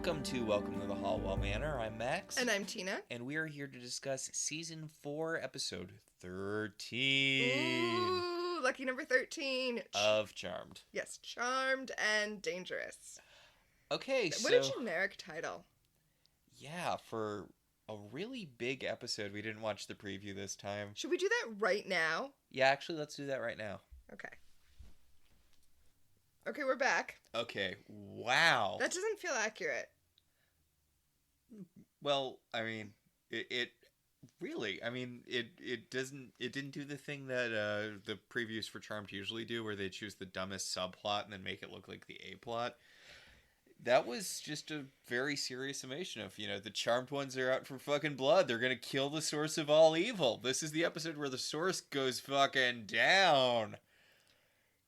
Welcome to the Halliwell Manor. I'm Max. And I'm Tina. And we are here to discuss Season 4, Episode 13. Ooh, lucky number 13. Of Charmed. Yes, Charmed and Dangerous. Okay, What a generic title. Yeah, for a really big episode. We didn't watch the preview this time. Should we do that right now? Yeah, actually, let's do that right now. Okay, we're back. Okay, wow. That doesn't feel accurate. Well, I mean, it really, I mean, it didn't do the thing that the previews for Charmed usually do, where they choose the dumbest subplot and then make it look like the A plot. That was just a very serious summation of, the Charmed ones are out for fucking blood. They're gonna kill the source of all evil. This is the episode where the source goes fucking down.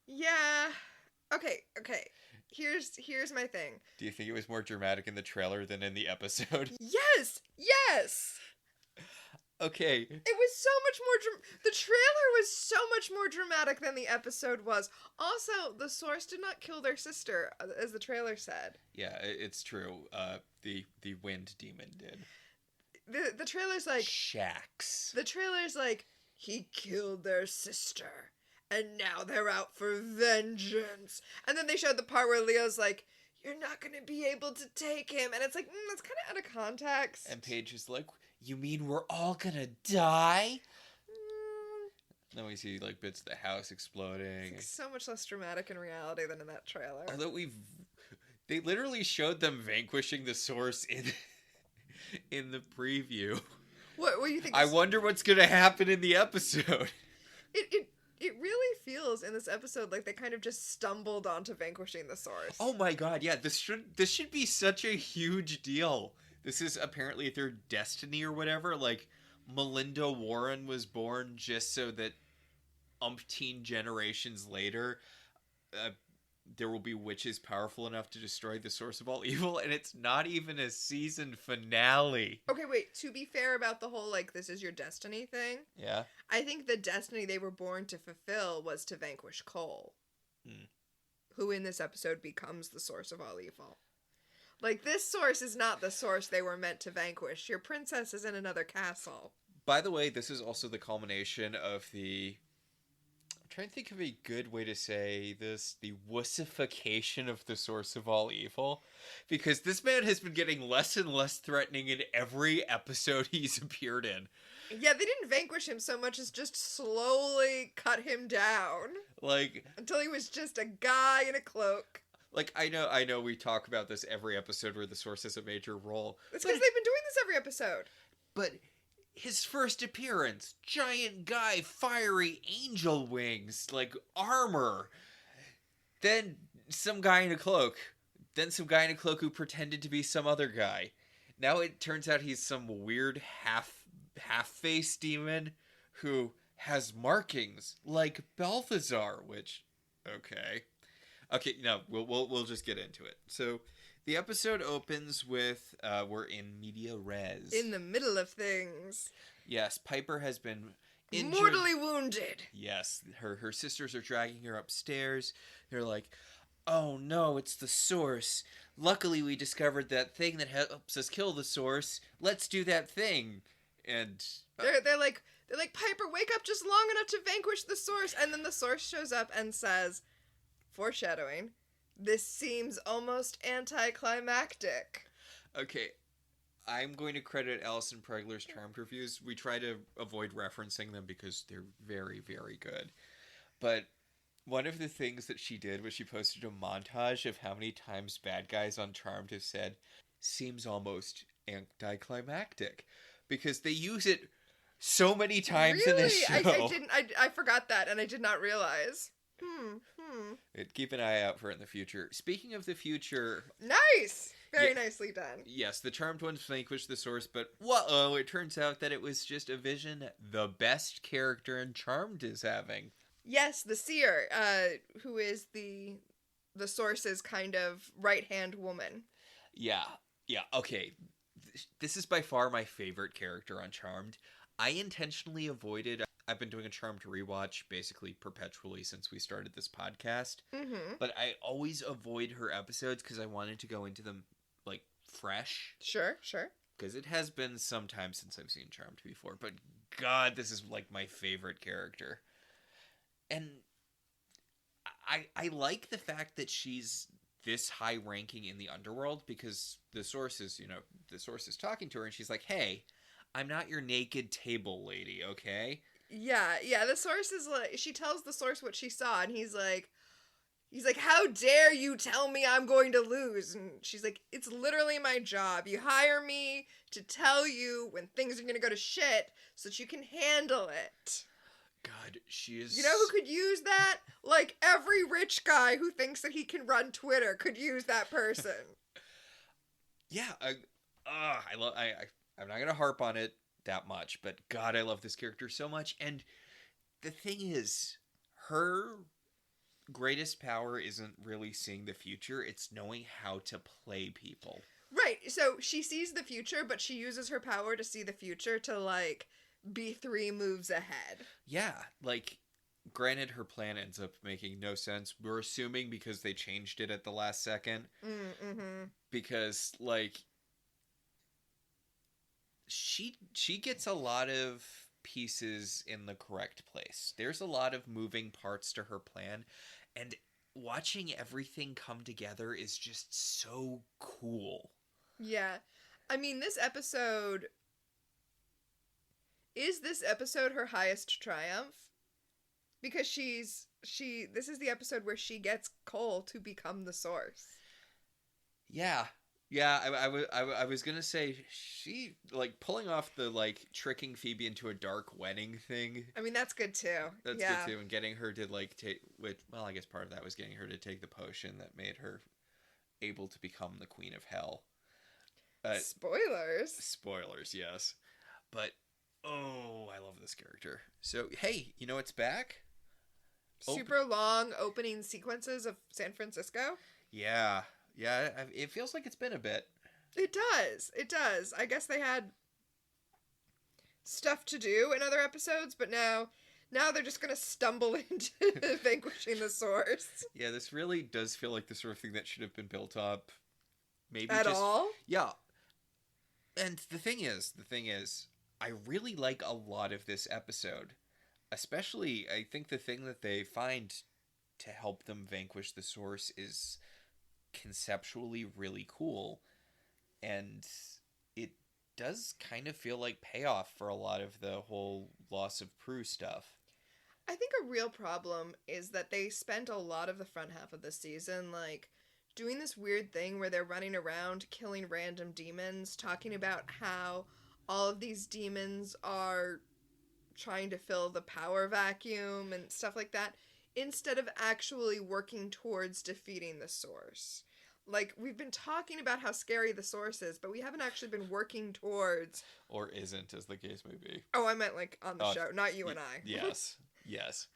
Yeah. Okay. Here's my thing. Do you think it was more dramatic in the trailer than in the episode? Yes! Okay. It was so much more the trailer was so much more dramatic than the episode was. Also, the source did not kill their sister, as the trailer said. Yeah, it's true. The wind demon did. The trailer's like... Shax. The trailer's like, he killed their sister, and now they're out for vengeance. And then they showed the part where Leo's like, you're not going to be able to take him. And it's like, that's kind of out of context. And Paige is like, you mean we're all going to die? Then we see, bits of the house exploding. It's so much less dramatic in reality than in that trailer. Although they literally showed them vanquishing the source in the preview. What do you think? I wonder what's going to happen in the episode. It really feels in this episode like they kind of just stumbled onto vanquishing the source. Oh my god, yeah, this should be such a huge deal. This is apparently their destiny or whatever. Melinda Warren was born just so that umpteen generations later, there will be witches powerful enough to destroy the source of all evil, and it's not even a season finale. Okay, wait, to be fair about the whole, this is your destiny thing, Yeah? I think the destiny they were born to fulfill was to vanquish Cole, who in this episode becomes the source of all evil. This source is not the source they were meant to vanquish. Your princess is in another castle. By the way, this is also the culmination of the... I'm trying to think of a good way to say this. The wussification of the source of all evil. Because this man has been getting less and less threatening in every episode he's appeared in. Yeah, they didn't vanquish him so much as just slowly cut him down. Until he was just a guy in a cloak. I know we talk about this every episode where the source has a major role. It's because they've been doing this every episode. But his first appearance, giant guy, fiery angel wings, armor. Then some guy in a cloak. Then some guy in a cloak who pretended to be some other guy. Now it turns out he's some weird half-face demon who has markings like Balthazar, which, okay. Okay, no, we'll just get into it. So, the episode opens with, we're in media res. In the middle of things. Yes, Piper has been injured. Mortally wounded. Yes, her sisters are dragging her upstairs. They're like, oh no, it's the source. Luckily we discovered that thing that helps us kill the source. Let's do that thing. And... They're like, Piper, wake up just long enough to vanquish the source. And then the source shows up and says... Foreshadowing. This seems almost anticlimactic. Okay, I'm going to credit Alison Pregler's Charmed reviews. We try to avoid referencing them because they're very, very good. But one of the things that she did was she posted a montage of how many times bad guys on Charmed have said, seems almost anticlimactic. Because they use it so many times in this show. I forgot that and I did not realize. Keep an eye out for it in the future. Speaking of the future... Nice! Very nicely done. Yes, the Charmed ones vanquished the source, but whoa, it turns out that it was just a vision the best character in Charmed is having. Yes, the seer, who is the source's kind of right-hand woman. Yeah, okay. This is by far my favorite character on Charmed. I intentionally avoided... I've been doing a Charmed rewatch basically perpetually since we started this podcast. Mm-hmm. But I always avoid her episodes because I wanted to go into them fresh. Sure. Because it has been some time since I've seen Charmed before. But God, this is like my favorite character. And I like the fact that she's this high ranking in the underworld, because the source is talking to her and she's like, hey, I'm not your naked table lady, okay? Yeah, the source is like, she tells the source what she saw, and he's like, how dare you tell me I'm going to lose? And she's like, it's literally my job. You hire me to tell you when things are going to go to shit so that you can handle it. God, she is... You know who could use that? Like, every rich guy who thinks that he can run Twitter could use that person. Yeah, I'm not going to harp on it that much, but God, I love this character so much. And the thing is, her greatest power isn't really seeing the future, it's knowing how to play people. Right, so she sees the future, but she uses her power to see the future to, like, be 3 moves ahead. Yeah, like, granted, her plan ends up making no sense. We're assuming because they changed it at the last second. Mm-hmm. Because, like, she gets a lot of pieces in the correct place. There's a lot of moving parts to her plan, and watching everything come together is just so cool. Yeah. I mean, this episode... Is this episode her highest triumph? Because this is the episode where she gets Cole to become the source. Yeah. I was gonna say, she, like, pulling off the, like, tricking Phoebe into a dark wedding thing. I mean, that's good too. That's good too, and getting her to, like, well, I guess part of that was getting her to take the potion that made her able to become the Queen of Hell. Spoilers, yes. But, oh, I love this character. So, hey, you know it's back? Super long opening sequences of San Francisco? Yeah, it feels like it's been a bit. It does. I guess they had stuff to do in other episodes, but now they're just going to stumble into vanquishing the source. Yeah, this really does feel like the sort of thing that should have been built up. Maybe At all? Yeah. And the thing is, I really like a lot of this episode. Especially, I think the thing that they find to help them vanquish the source is conceptually really cool. And it does kind of feel like payoff for a lot of the whole loss of Prue stuff. I think a real problem is that they spent a lot of the front half of the season, like, doing this weird thing where they're running around killing random demons, talking about how all of these demons are trying to fill the power vacuum and stuff like that, instead of actually working towards defeating the source. Like, we've been talking about how scary the source is, but we haven't actually been working towards... Or isn't, as the case may be. Oh, I meant, like, on the show, not you and I. Yes.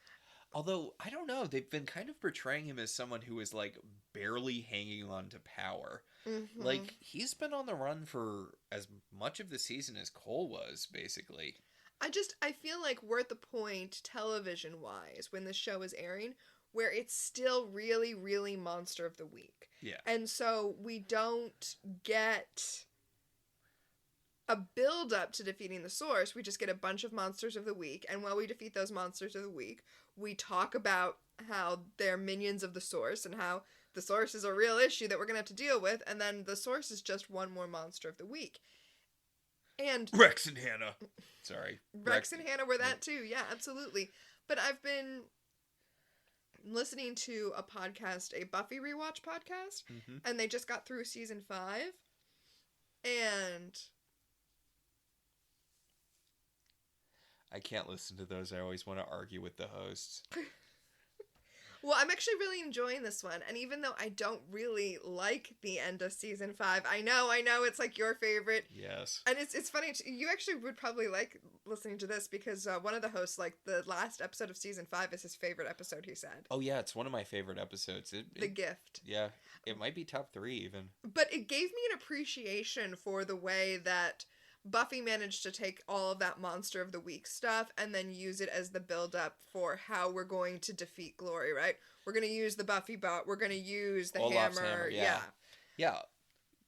Although, I don't know, they've been kind of portraying him as someone who is, like, barely hanging on to power. Mm-hmm. Like, he's been on the run for as much of the season as Cole was, basically. I feel like we're at the point, television-wise, when this show is airing, where it's still really, really Monster of the Week. Yeah. And so we don't get a build-up to defeating the source. We just get a bunch of Monsters of the Week. And while we defeat those Monsters of the Week, we talk about how they're minions of the source and how the source is a real issue that we're going to have to deal with. And then the source is just one more Monster of the Week. And Rex and Hannah. Sorry. Rex and Hannah were that too. Yeah, absolutely. But I've been listening to a podcast, a Buffy rewatch podcast, and they just got through season 5. And I can't listen to those. I always want to argue with the hosts. Well, I'm actually really enjoying this one. And even though I don't really like the end of season 5, I know it's like your favorite. Yes. And it's funny. You actually would probably like listening to this because one of the hosts, like, the last episode of season 5 is his favorite episode, he said. Oh, yeah. It's one of my favorite episodes. The Gift. Yeah. It might be top 3 even. But it gave me an appreciation for the way that Buffy managed to take all of that Monster of the Week stuff and then use it as the build-up for how we're going to defeat Glory, right? We're going to use the Buffy bot. We're going to use the Olaf's hammer. Yeah.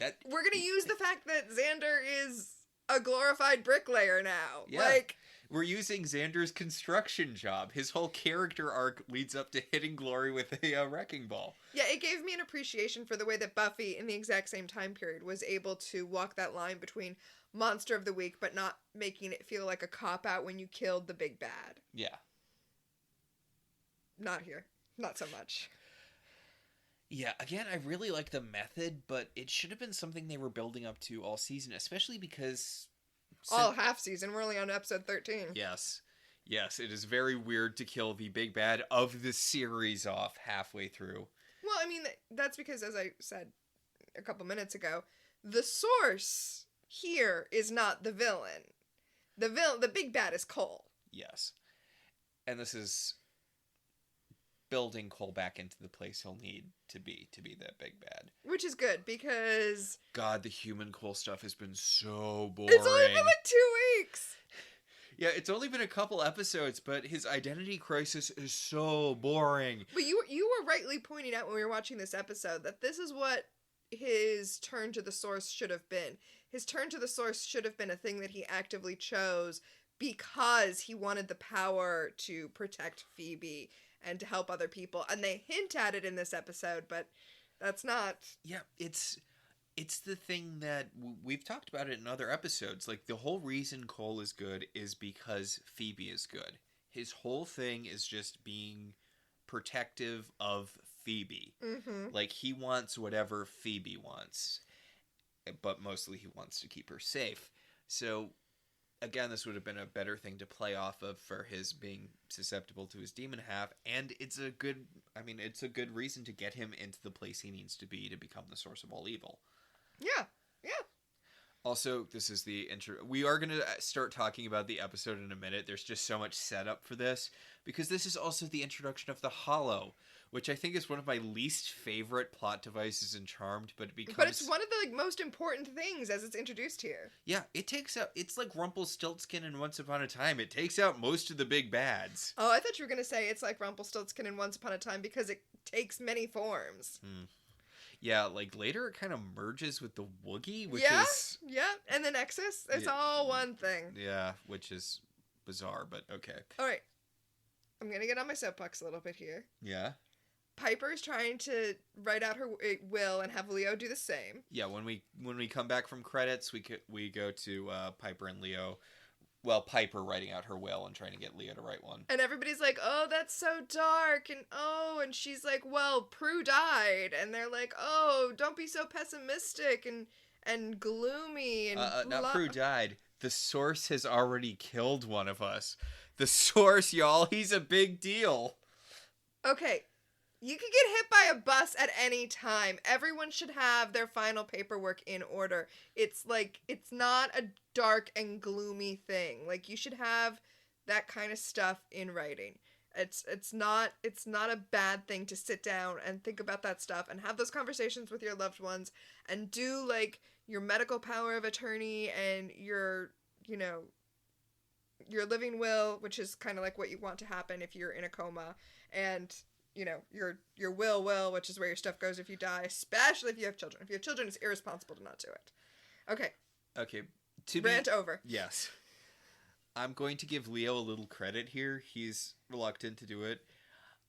We're gonna use the fact that Xander is a glorified bricklayer now. Yeah. Like, we're using Xander's construction job. His whole character arc leads up to hitting glory with a wrecking ball. yeah, it gave me an appreciation for the way that Buffy, in the exact same time period, was able to walk that line between monster of the week, but not making it feel like a cop-out when you killed the big bad. Yeah. Not here. Not so much. Yeah, again, I really like the method, but it should have been something they were building up to all season, especially because... All half season. We're only on episode 13. Yes. Yes, it is very weird to kill the big bad of the series off halfway through. Well, I mean, that's because, as I said a couple minutes ago, the source here is not the villain. The big bad is Cole. Yes. And this is building Cole back into the place he'll need to be that big bad. Which is good, because... God, the human Cole stuff has been so boring. It's only been like 2 weeks! Yeah, it's only been a couple episodes, but his identity crisis is so boring. But you were rightly pointing out when we were watching this episode that this is what his turn to the source should have been. His turn to the source should have been a thing that he actively chose because he wanted the power to protect Phoebe and to help other people. And they hint at it in this episode, but that's not... Yeah, it's the thing that we've talked about it in other episodes. Like, the whole reason Cole is good is because Phoebe is good. His whole thing is just being protective of Phoebe. Mm-hmm. Like, he wants whatever Phoebe wants, but mostly he wants to keep her safe. So, again, this would have been a better thing to play off of for his being susceptible to his demon half, and it's a good reason to get him into the place he needs to be to become the source of all evil. Yeah, yeah. Also, this is the intro. We are going to start talking about the episode in a minute. There's just so much setup for this, because this is also the introduction of the Hollow, which I think is one of my least favorite plot devices in Charmed, but it becomes... But it's one of the most important things as it's introduced here. Yeah, it takes out... It's like Rumpelstiltskin in Once Upon a Time. It takes out most of the big bads. Oh, I thought you were going to say it's like Rumpelstiltskin in Once Upon a Time because it takes many forms. Yeah, like later it kind of merges with the Woogie, which is... Yeah, and the Nexus. It's all one thing. Yeah, which is bizarre, but okay. All right. I'm going to get on my soapbox a little bit here. Yeah? Piper's trying to write out her will and have Leo do the same. Yeah, when we come back from credits, we go to Piper and Leo. Well, Piper writing out her will and trying to get Leo to write one. And everybody's like, oh, that's so dark, and she's like, well, Prue died, and they're like, oh, don't be so pessimistic and gloomy and not Prue died. The Source has already killed one of us. The Source, y'all, he's a big deal. Okay. You could get hit by a bus at any time. Everyone should have their final paperwork in order. It's like, it's not a dark and gloomy thing. Like, you should have that kind of stuff in writing. It's not a bad thing to sit down and think about that stuff and have those conversations with your loved ones and do, like, your medical power of attorney and your living will, which is kind of like what you want to happen if you're in a coma, and your will, which is where your stuff goes if you die, especially if you have children. If you have children, it's irresponsible to not do it. Okay. Rant over. Yes. I'm going to give Leo a little credit here. He's reluctant to do it.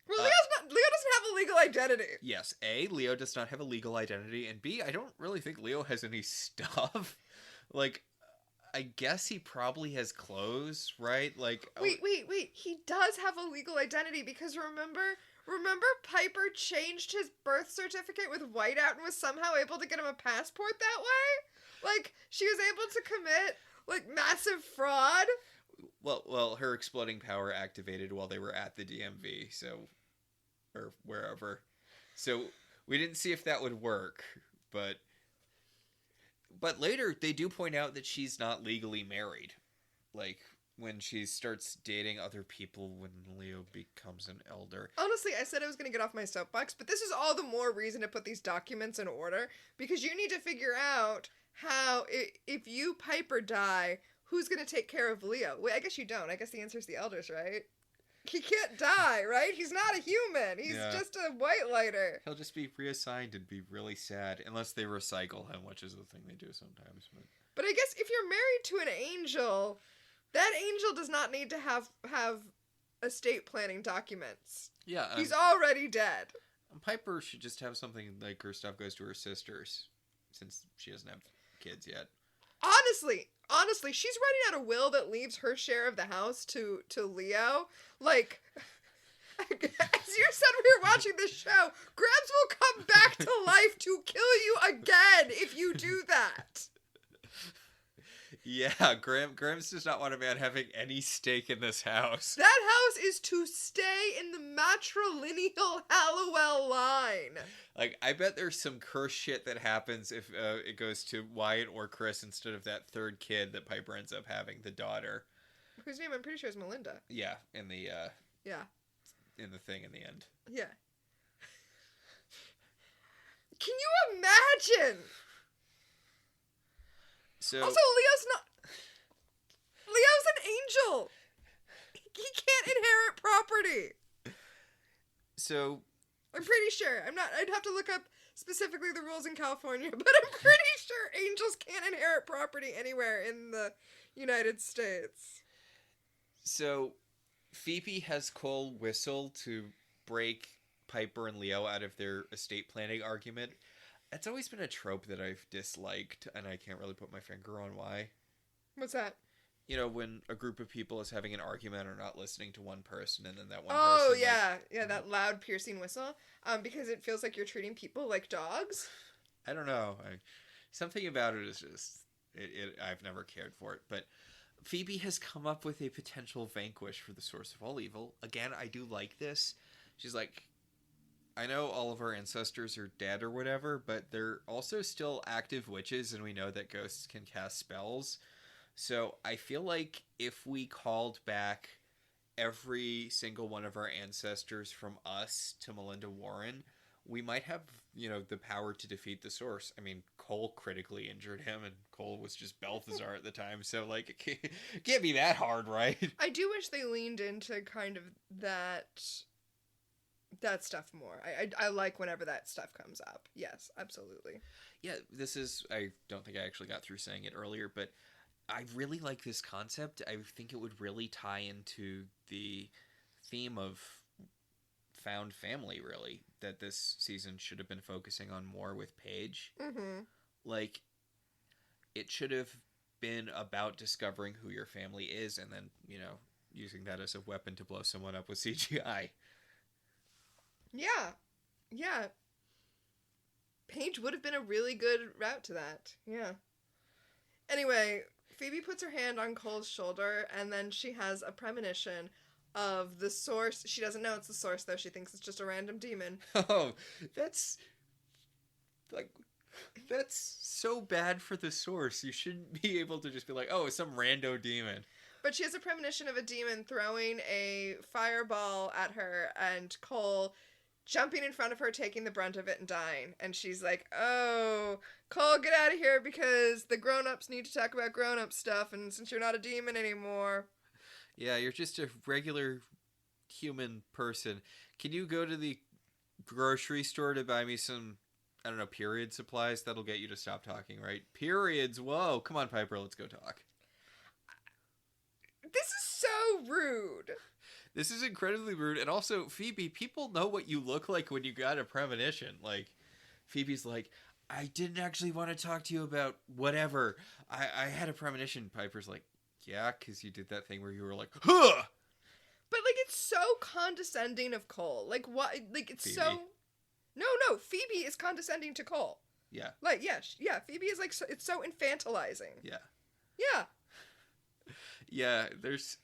Well, Leo doesn't have a legal identity. Yes. A, Leo does not have a legal identity, and B, I don't really think Leo has any stuff. Like, I guess he probably has clothes, right? Like, Wait. He does have a legal identity because remember Piper changed his birth certificate with whiteout and was somehow able to get him a passport that way? Like, she was able to commit, like, massive fraud? Well, her exploding power activated while they were at the DMV, or wherever. So, we didn't see if that would work, but later they do point out that she's not legally married. Like, when she starts dating other people when Leo becomes an elder. Honestly, I said I was going to get off my soapbox, but this is all the more reason to put these documents in order, because you need to figure out how, if you, Piper, die, who's going to take care of Leo? Wait, I guess you don't. I guess the answer is the elders, right? he can't die, right? He's not a human. He's just a white lighter. He'll just be reassigned and be really sad, unless they recycle him, which is the thing they do sometimes. But I guess if you're married to an angel, that angel does not need to have estate planning documents. Yeah. He's already dead. Piper should just have something like her stuff goes to her sisters, since she doesn't have kids yet. Honestly, she's writing out a will that leaves her share of the house to Leo. Like, as you said, we were watching this show, Grams will come back to life to kill you again if you do that. Yeah, Grams does not want a man having any stake in this house. That house is to stay in the matrilineal Halliwell line. Like, I bet there's some curse shit that happens if it goes to Wyatt or Chris instead of that third kid that Piper ends up having, the daughter. Whose name I'm pretty sure is Melinda. Yeah, in the thing in the end. Yeah. Can you imagine? So, also, Leo's an angel. He can't inherit property. So, I'm pretty sure. I'd have to look up specifically the rules in California, but I'm pretty sure angels can't inherit property anywhere in the United States. So, Phoebe has Cole whistle to break Piper and Leo out of their estate planning argument. It's always been a trope that I've disliked, and I can't really put my finger on why. What's that? You know, when a group of people is having an argument or not listening to one person, and then that one person... Oh, yeah. Yeah, that loud, piercing whistle. Because it feels like you're treating people like dogs. I don't know. Something about it is just... I've never cared for it. But Phoebe has come up with a potential vanquish for the source of all evil. Again, I do like this. She's like... I know all of our ancestors are dead or whatever, but they're also still active witches, and we know that ghosts can cast spells. So I feel like if we called back every single one of our ancestors from us to Melinda Warren, we might have, the power to defeat the source. I mean, Cole critically injured him, and Cole was just Balthazar at the time, so, like, it can't be that hard, right? I do wish they leaned into kind of that stuff more. I like whenever that stuff comes up. Yes, absolutely. Yeah, I don't think I actually got through saying it earlier, but I really like this concept. I think it would really tie into the theme of found family, really, that this season should have been focusing on more with Paige. Mm-hmm. Like, it should have been about discovering who your family is and then, using that as a weapon to blow someone up with CGI. Yeah. Paige would have been a really good route to that. Yeah. Anyway, Phoebe puts her hand on Cole's shoulder, and then she has a premonition of the source. She doesn't know it's the source, though. She thinks it's just a random demon. Oh, that's so bad for the source. You shouldn't be able to just be like, oh, it's some rando demon. But she has a premonition of a demon throwing a fireball at her, and Cole jumping in front of her, taking the brunt of it, and dying. And she's like, oh, Cole, get out of here, because the grown-ups need to talk about grown-up stuff, and since you're not a demon anymore. Yeah, you're just a regular human person. Can you go to the grocery store to buy me some, I don't know, period supplies? That'll get you to stop talking, right? Periods, whoa. Come on, Piper, let's go talk. This is so rude. This is incredibly rude. And also, Phoebe, people know what you look like when you got a premonition. Like, Phoebe's like, I didn't actually want to talk to you about whatever. I had a premonition. Piper's like, yeah, because you did that thing where you were like, huh! But, like, it's so condescending of Cole. Like, what? Like, it's Phoebe. so... No, Phoebe is condescending to Cole. Yeah. Like, yeah, Phoebe is, like, it's so infantilizing. Yeah. Yeah. Yeah,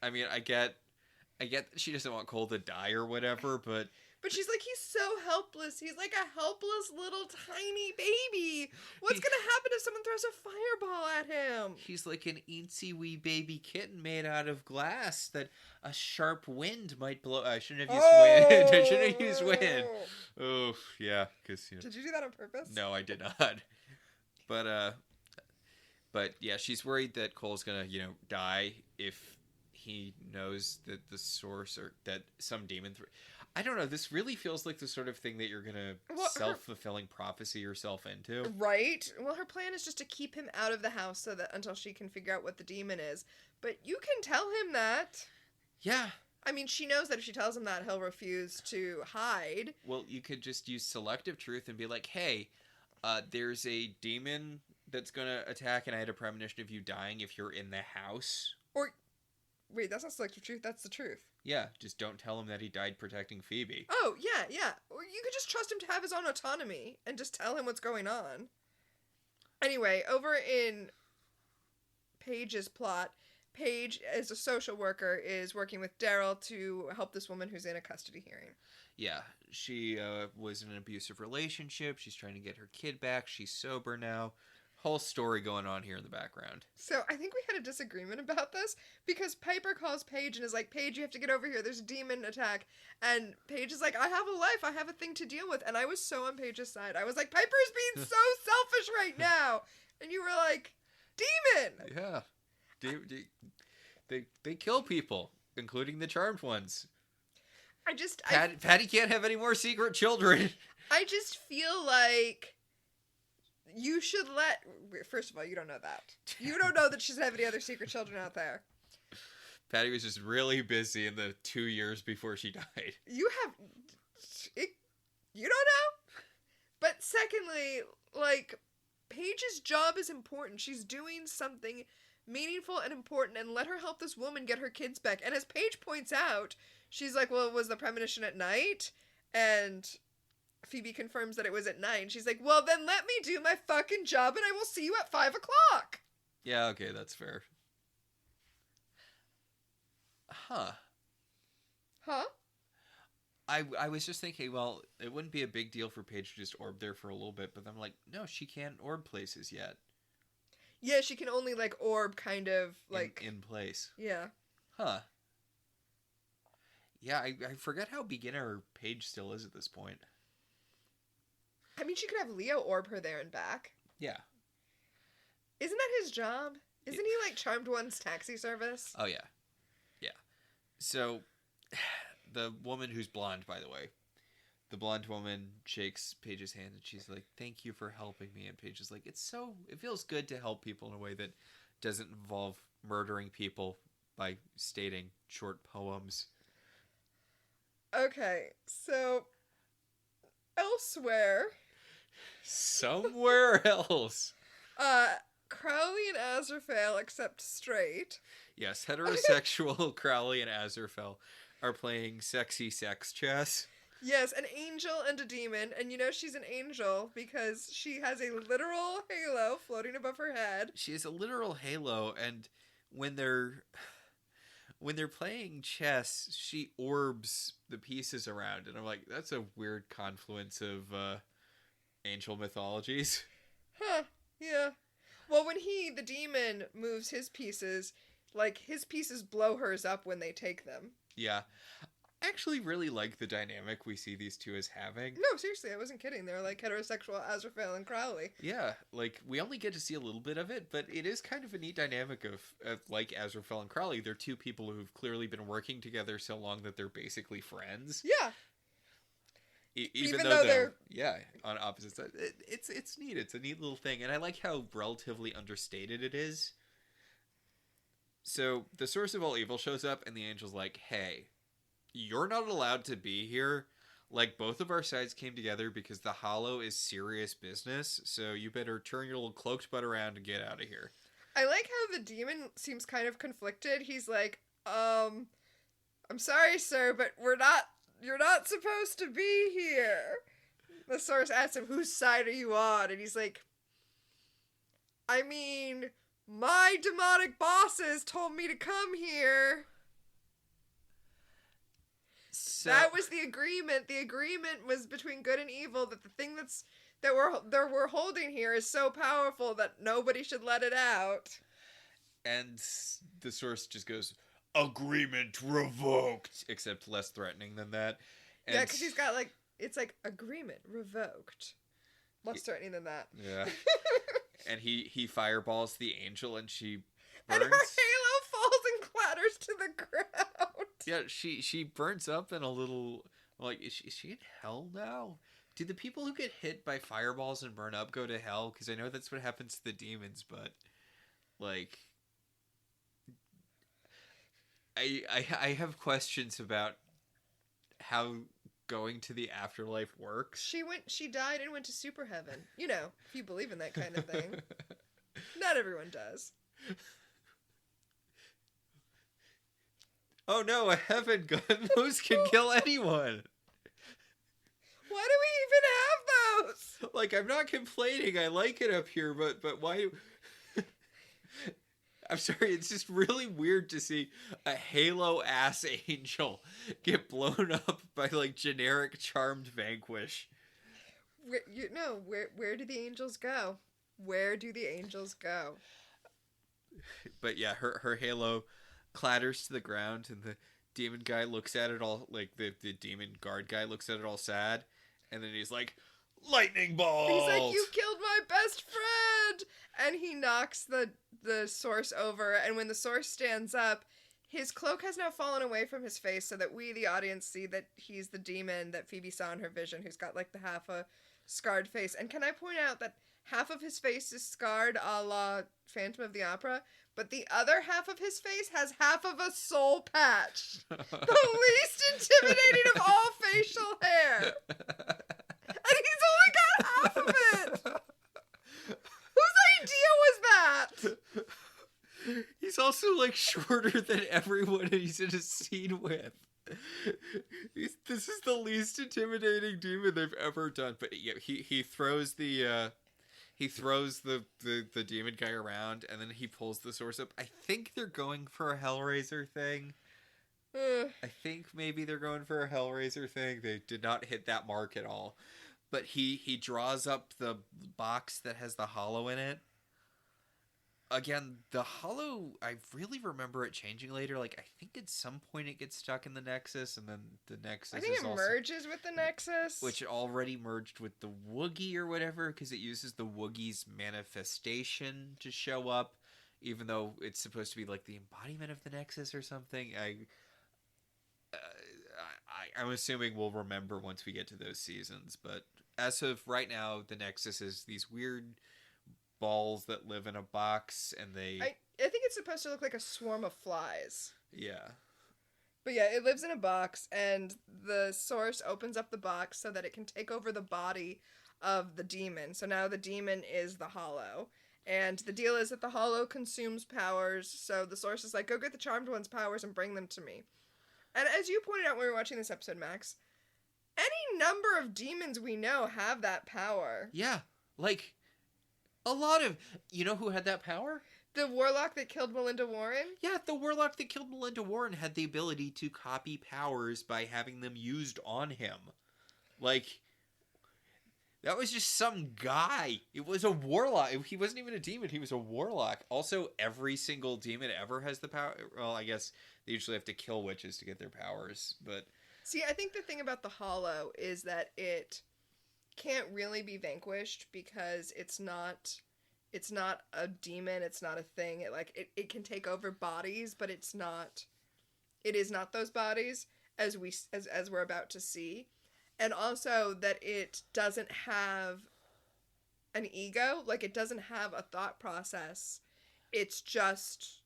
I get that she doesn't want Cole to die or whatever, but... But she's like, he's so helpless. He's like a helpless little tiny baby. What's going to happen if someone throws a fireball at him? He's like an eensy wee baby kitten made out of glass that a sharp wind might blow... I shouldn't have used wind. I shouldn't have used wind. Oh, yeah, because... Did you do that on purpose? No, I did not. But yeah, she's worried that Cole's gonna, die if he knows that the source or that some demon. I don't know. This really feels like the sort of thing that you're gonna self-fulfilling prophecy yourself into. Right. Well, her plan is just to keep him out of the house so that until she can figure out what the demon is. But you can tell him that. Yeah. I mean, she knows that if she tells him that, he'll refuse to hide. Well, you could just use selective truth and be like, hey, there's a demon that's going to attack, and I had a premonition of you dying if you're in the house. Or, wait, that's not selective truth, that's the truth. Yeah, just don't tell him that he died protecting Phoebe. Oh, yeah. Or you could just trust him to have his own autonomy and just tell him what's going on. Anyway, over in Paige's plot, Paige, as a social worker, is working with Daryl to help this woman who's in a custody hearing. Yeah, she was in an abusive relationship. She's trying to get her kid back. She's sober now. Whole story going on here in the background. So I think we had a disagreement about this because Piper calls Paige and is like, Paige, you have to get over here. There's a demon attack. And Paige is like, I have a life. I have a thing to deal with. And I was so on Paige's side. I was like, Piper's being so selfish right now. And you were like, demon. Yeah. They kill people, including the charmed ones. Patty can't have any more secret children. I just feel like you should let... First of all, you don't know that. You don't know that she doesn't have any other secret children out there. Patty was just really busy in the 2 years before she died. You don't know? But secondly, like, Paige's job is important. She's doing something meaningful and important, and let her help this woman get her kids back. And as Paige points out, she's like, well, was the premonition at night? And Phoebe confirms that it was at 9. She's like, well, then let me do my fucking job and I will see you at 5 o'clock. Yeah, okay, that's fair. Huh. I was just thinking, well, it wouldn't be a big deal for Paige to just orb there for a little bit, but I'm like, no, she can't orb places yet. Yeah, she can only, like, orb kind of, like... In place. Yeah. Huh. Yeah, I forget how beginner Paige still is at this point. I mean, she could have Leo orb her there and back. Yeah. Isn't that his job? Isn't he, like, Charmed One's taxi service? Oh, yeah. Yeah. So, the woman who's blonde, by the way, the blonde woman shakes Paige's hand and she's like, thank you for helping me. And Paige is like, it feels good to help people in a way that doesn't involve murdering people by stating short poems. Okay, so elsewhere. Somewhere else. Crowley and Azrael accept straight. Yes, heterosexual Crowley and Azrael are playing sexy sex chess. Yes, an angel and a demon, and you know she's an angel because she has a literal halo floating above her head. She has a literal halo, and when they're playing chess, she orbs the pieces around, and I'm like, that's a weird confluence of angel mythologies. Huh, yeah. Well, when the demon, moves his pieces, like, his pieces blow hers up when they take them. Yeah. I actually really like the dynamic we see these two as having. No, seriously, I wasn't kidding. They're like heterosexual Azrael and Crowley. Yeah, like, we only get to see a little bit of it, but it is kind of a neat dynamic of like, Azrael and Crowley. They're two people who've clearly been working together so long that they're basically friends. Yeah. Even though they're on opposite sides. It's neat. It's a neat little thing, and I like how relatively understated it is. So, the source of all evil shows up, and the angel's like, hey, you're not allowed to be here. Like, both of our sides came together because the Hollow is serious business, so you better turn your little cloaked butt around and get out of here. I like how the demon seems kind of conflicted. He's like, I'm sorry, sir, but you're not supposed to be here. The source asks him, whose side are you on? And he's like, I mean, my demonic bosses told me to come here. So, that was the agreement. The agreement was between good and evil that the thing that we're holding here is so powerful that nobody should let it out. And the source just goes, agreement revoked, except less threatening than that. And yeah, because he's got like, it's like agreement revoked, less threatening than that. Yeah. And he fireballs the angel, and she burns. And her halo falls and clatters to the Yeah, she burns up in a little... Like, is she in hell now? Do the people who get hit by fireballs and burn up go to hell? Because I know that's what happens to the demons, but... Like... I have questions about how going to the afterlife works. She died and went to super heaven. You know, if you believe in that kind of thing. Not everyone does. Oh no, a heaven gun. Those can kill anyone. Why do we even have those? Like, I'm not complaining. I like it up here, but why... I'm sorry, it's just really weird to see a Halo-ass angel get blown up by, like, generic Charmed Vanquish. Where do the angels go? Where do the angels go? But yeah, her Halo clatters to the ground, and the demon guy looks at it all, like, the demon guard guy looks at it all sad, and then he's like, lightning bolt! He's like, you killed my best friend! And he knocks the source over, and when the source stands up, his cloak has now fallen away from his face so that we, the audience, see that he's the demon that Phoebe saw in her vision, who's got, like, the half a scarred face. And can I point out that half of his face is scarred a la Phantom of the Opera, but the other half of his face has half of a soul patch. The least intimidating of all facial hair. And he's only got half of it. Whose idea was that? He's also, like, shorter than everyone he's in a scene with. This is the least intimidating demon they've ever done. But yeah, he throws the demon guy around, and then he pulls the source up. I think they're going for a Hellraiser thing. I think maybe they're going for a Hellraiser thing. They did not hit that mark at all. But he draws up the box that has the hollow in it. Again, the hollow, I really remember it changing later. Like, I think at some point it gets stuck in the Nexus, and then the Nexus I think it merges with the Nexus. Which already merged with the Woogie or whatever, because it uses the Woogie's manifestation to show up, even though it's supposed to be, like, the embodiment of the Nexus or something. I'm assuming we'll remember once we get to those seasons, but as of right now, the Nexus is these weird balls that live in a box, and I think it's supposed to look like a swarm of flies. Yeah. But yeah, it lives in a box, and the source opens up the box so that it can take over the body of the demon. So now the demon is the hollow. And the deal is that the hollow consumes powers, so the source is like, go get the Charmed One's powers and bring them to me. And as you pointed out when we were watching this episode, Max, any number of demons we know have that power. Yeah, like, a lot of... You know who had that power? The warlock that killed Melinda Warren? Yeah, the warlock that killed Melinda Warren had the ability to copy powers by having them used on him. Like, that was just some guy. It was a warlock. He wasn't even a demon. He was a warlock. Also, every single demon ever has the power. Well, I guess they usually have to kill witches to get their powers, but... See, I think the thing about the Hollow is that it can't really be vanquished because it's not a demon, it's not a thing. It can take over bodies, but it is not those bodies as we're about to see. And also that it doesn't have an ego, like it doesn't have a thought process. It's just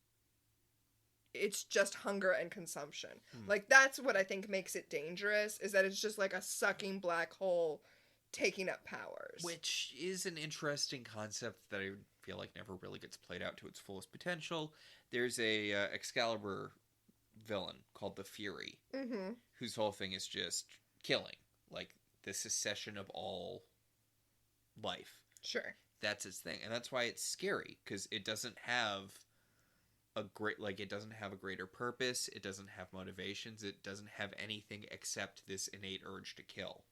hunger and consumption. Like, that's what I think makes it dangerous, is that it's just like a sucking black hole taking up powers. Which is an interesting concept that I feel like never really gets played out to its fullest potential. There's a Excalibur villain called the Fury, whose whole thing is just killing. Like, the secession of all life. Sure. That's its thing. And that's why it's scary, because it doesn't have it doesn't have a greater purpose, it doesn't have motivations, it doesn't have anything except this innate urge to kill.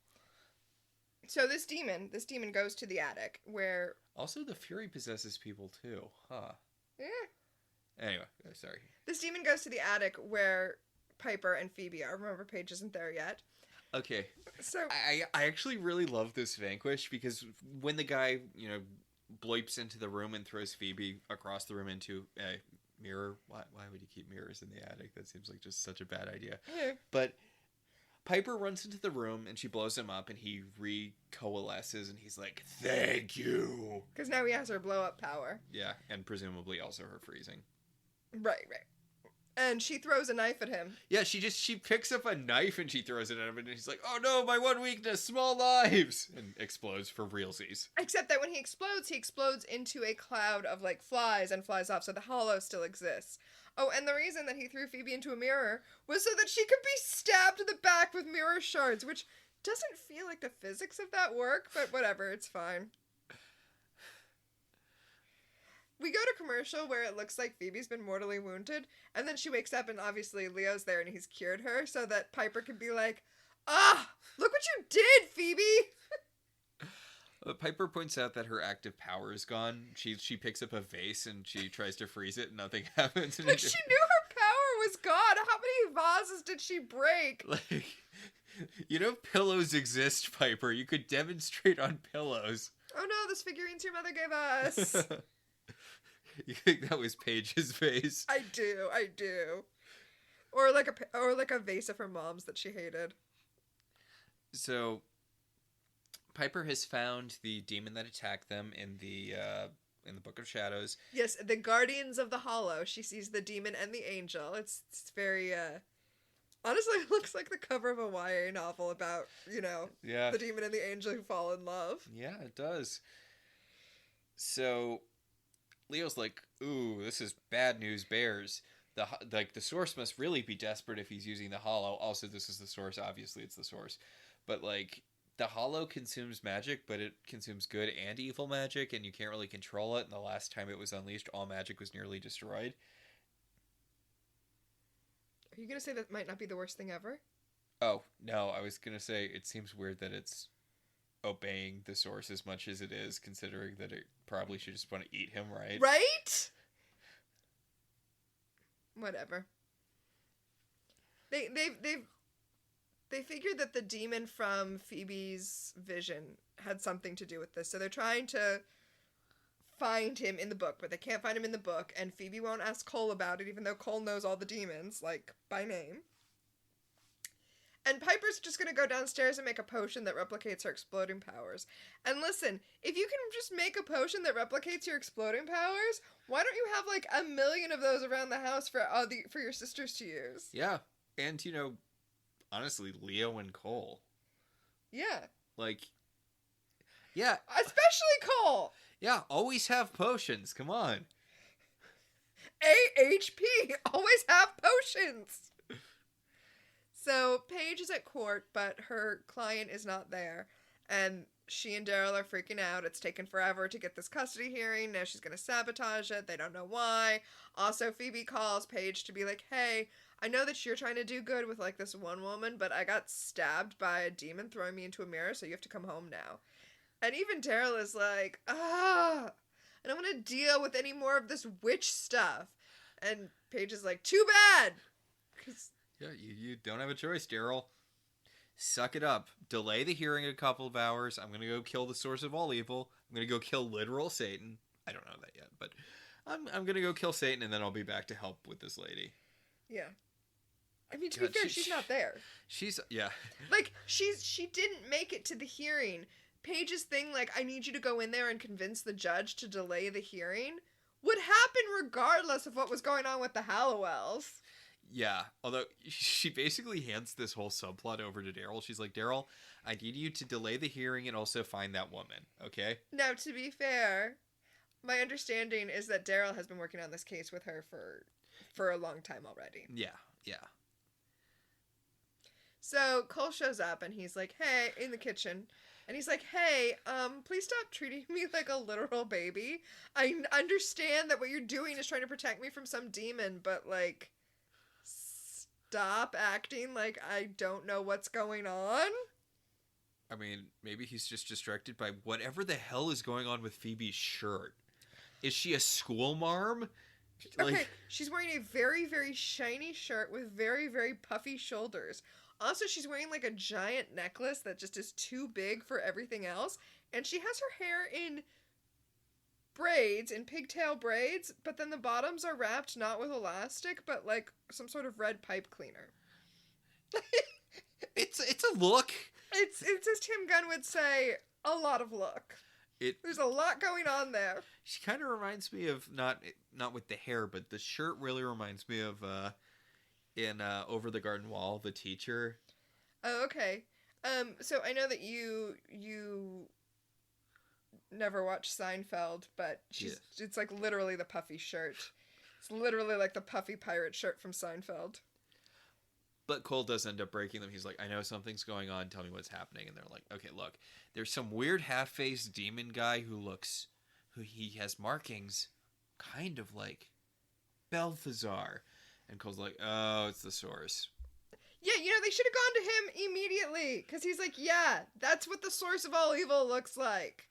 So this demon goes to the attic where... Also, the Fury possesses people too, huh? Yeah. Anyway, sorry. This demon goes to the attic where Piper and Phoebe are. Remember, Paige isn't there yet. Okay. So I actually really love this Vanquish, because when the guy, bleeps into the room and throws Phoebe across the room into a mirror. Why would you keep mirrors in the attic? That seems like just such a bad idea. Yeah. But Piper runs into the room and she blows him up and he recoalesces and he's like, "Thank you." Because now he has her blow up power. Yeah, and presumably also her freezing. Right. And she throws a knife at him. Yeah, she picks up a knife and she throws it at him and he's like, "Oh no, my one weakness, small knives!" And explodes for realsies. Except that when he explodes into a cloud of, like, flies and flies off, so the hollow still exists. Oh, and the reason that he threw Phoebe into a mirror was so that she could be stabbed in the back with mirror shards, which doesn't feel like the physics of that work, but whatever, it's fine. We go to commercial where it looks like Phoebe's been mortally wounded, and then she wakes up and obviously Leo's there and he's cured her so that Piper can be like, look what you did, Phoebe! Piper points out that her active power is gone. She picks up a vase and she tries to freeze it and nothing happens. But she knew her power was gone. How many vases did she break? Like, pillows exist, Piper. You could demonstrate on pillows. Oh no, those figurines your mother gave us. You think that was Paige's vase? I do. Or like a vase of her mom's that she hated. So, Piper has found the demon that attacked them in the Book of Shadows. Yes, the Guardians of the Hollow. She sees the demon and the angel. It's very honestly, it looks like the cover of a YA novel about, Yeah. the demon and the angel who fall in love. Yeah, it does. So, Leo's like, "Ooh, this is bad news bears. The source must really be desperate if he's using the hollow. Also, this is the source. Obviously, it's the source. But, like, the hollow consumes magic, but it consumes good and evil magic, and you can't really control it. And the last time it was unleashed, all magic was nearly destroyed." Are you going to say that might not be the worst thing ever? Oh, no, I was going to say it seems weird that it's obeying the source as much as it is, considering that it probably should just want to eat him, right? Right? Whatever. They figured that the demon from Phoebe's vision had something to do with this, so they're trying to find him in the book, but they can't find him in the book, and Phoebe won't ask Cole about it, even though Cole knows all the demons, like, by name. And Piper's just gonna go downstairs and make a potion that replicates her exploding powers. And listen, if you can just make a potion that replicates your exploding powers, why don't you have like 1 million of those around the house for your sisters to use? Yeah, and honestly, Leo and Cole. Yeah. Like, yeah. Especially Cole! Yeah, always have potions, come on. AHP! Always have potions! So, Paige is at court, but her client is not there. And she and Daryl are freaking out. It's taken forever to get this custody hearing. Now she's going to sabotage it. They don't know why. Also, Phoebe calls Paige to be like, "Hey, I know that you're trying to do good with, like, this one woman, but I got stabbed by a demon throwing me into a mirror, so you have to come home now." And even Daryl is like, I don't want to deal with any more of this witch stuff. And Paige is like, "Too bad!" 'Cause... Yeah, you don't have a choice, Daryl. Suck it up. Delay the hearing a couple of hours. I'm going to go kill the source of all evil. I'm going to go kill literal Satan. I don't know that yet, but I'm going to go kill Satan, and then I'll be back to help with this lady. Yeah. I mean, to be fair, she's not there. Yeah. Like, she didn't make it to the hearing. Paige's thing, like, "I need you to go in there and convince the judge to delay the hearing," would happen regardless of what was going on with the Halliwells. Yeah, although she basically hands this whole subplot over to Daryl. She's like, "Daryl, I need you to delay the hearing and also find that woman, okay?" Now, to be fair, my understanding is that Daryl has been working on this case with her for a long time already. Yeah. So Cole shows up and he's like, "Hey," in the kitchen. And he's like, "Hey, please stop treating me like a literal baby. I understand that what you're doing is trying to protect me from some demon, but, like, stop acting like I don't know what's going on." I mean, maybe he's just distracted by whatever the hell is going on with Phoebe's shirt. Is she a school marm? Okay, she's wearing a very, very shiny shirt with very, very puffy shoulders. Also, she's wearing, like, a giant necklace that just is too big for everything else. And she has her hair in braids, in pigtail braids, but then the bottoms are wrapped not with elastic, but like some sort of red pipe cleaner. It's a look. It's as Tim Gunn would say, a lot of look. There's a lot going on there. She kind of reminds me of not with the hair, but the shirt really reminds me of in Over the Garden Wall, the teacher. Oh, okay. So I know that you never watched Seinfeld, but it's like literally the puffy shirt. It's literally like the puffy pirate shirt from Seinfeld. But Cole does end up breaking them. He's like, I know something's going on. Tell me what's happening. And they're like, okay, look. There's some weird half-faced demon guy who he has markings kind of like Balthazar. And Cole's like, oh, it's the source. Yeah, they should have gone to him immediately. Because he's like, yeah, that's what the source of all evil looks like.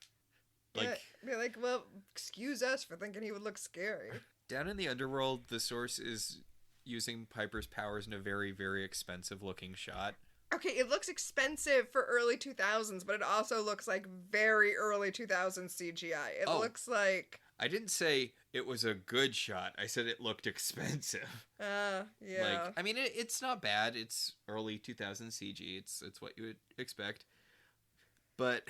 Be like, well, excuse us for thinking he would look scary. Down in the underworld, the source is using Piper's powers in a very, very expensive looking shot. Okay, it looks expensive for early 2000s, but it also looks like very early 2000s CGI. It looks like... I didn't say it was a good shot. I said it looked expensive. Yeah. Like, I mean, it's not bad. It's early 2000s CG. It's what you would expect. But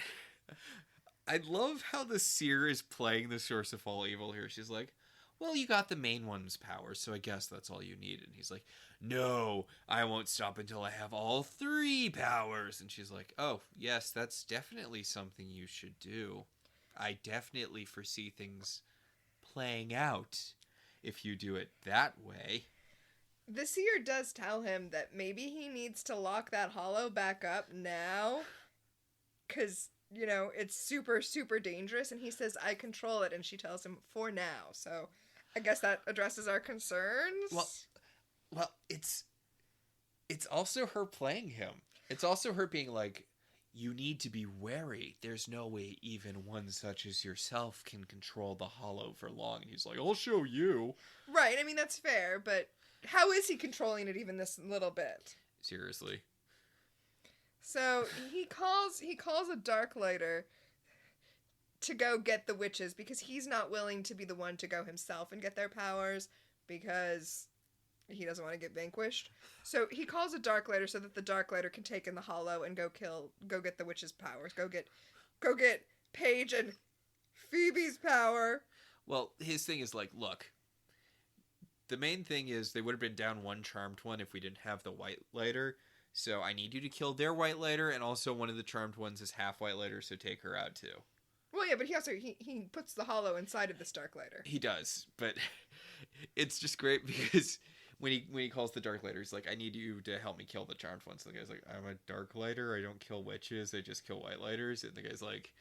I love how the seer is playing the source of all evil here. She's like, well, you got the main one's powers, so I guess that's all you need. And he's like, no, I won't stop until I have all 3 powers. And she's like, oh, yes, that's definitely something you should do. I definitely foresee things playing out if you do it that way. The seer does tell him that maybe he needs to lock that hollow back up now. Because, it's super, super dangerous. And he says, I control it. And she tells him, for now. So I guess that addresses our concerns. Well, it's also her playing him. It's also her being like, you need to be wary. There's no way even one such as yourself can control the hollow for long. And he's like, I'll show you. Right, I mean, that's fair, but how is he controlling it even this little bit? Seriously. So he calls a Darklighter to go get the witches because he's not willing to be the one to go himself and get their powers because he doesn't want to get vanquished. So he calls a Darklighter so that the Darklighter can take in the hollow and go get the witch's powers. Go get Paige and Phoebe's power. Well, his thing is like, look, the main thing is they would have been down one charmed one if we didn't have the white lighter. So I need you to kill their white lighter, and also one of the charmed ones is half white lighter, so take her out too. Well, yeah, but he puts the hollow inside of this Darklighter. He does, but it's just great because when he calls the Darklighter, he's like, I need you to help me kill the charmed ones. And the guy's like, I'm a Darklighter. I don't kill witches. I just kill white lighters. And the guy's like,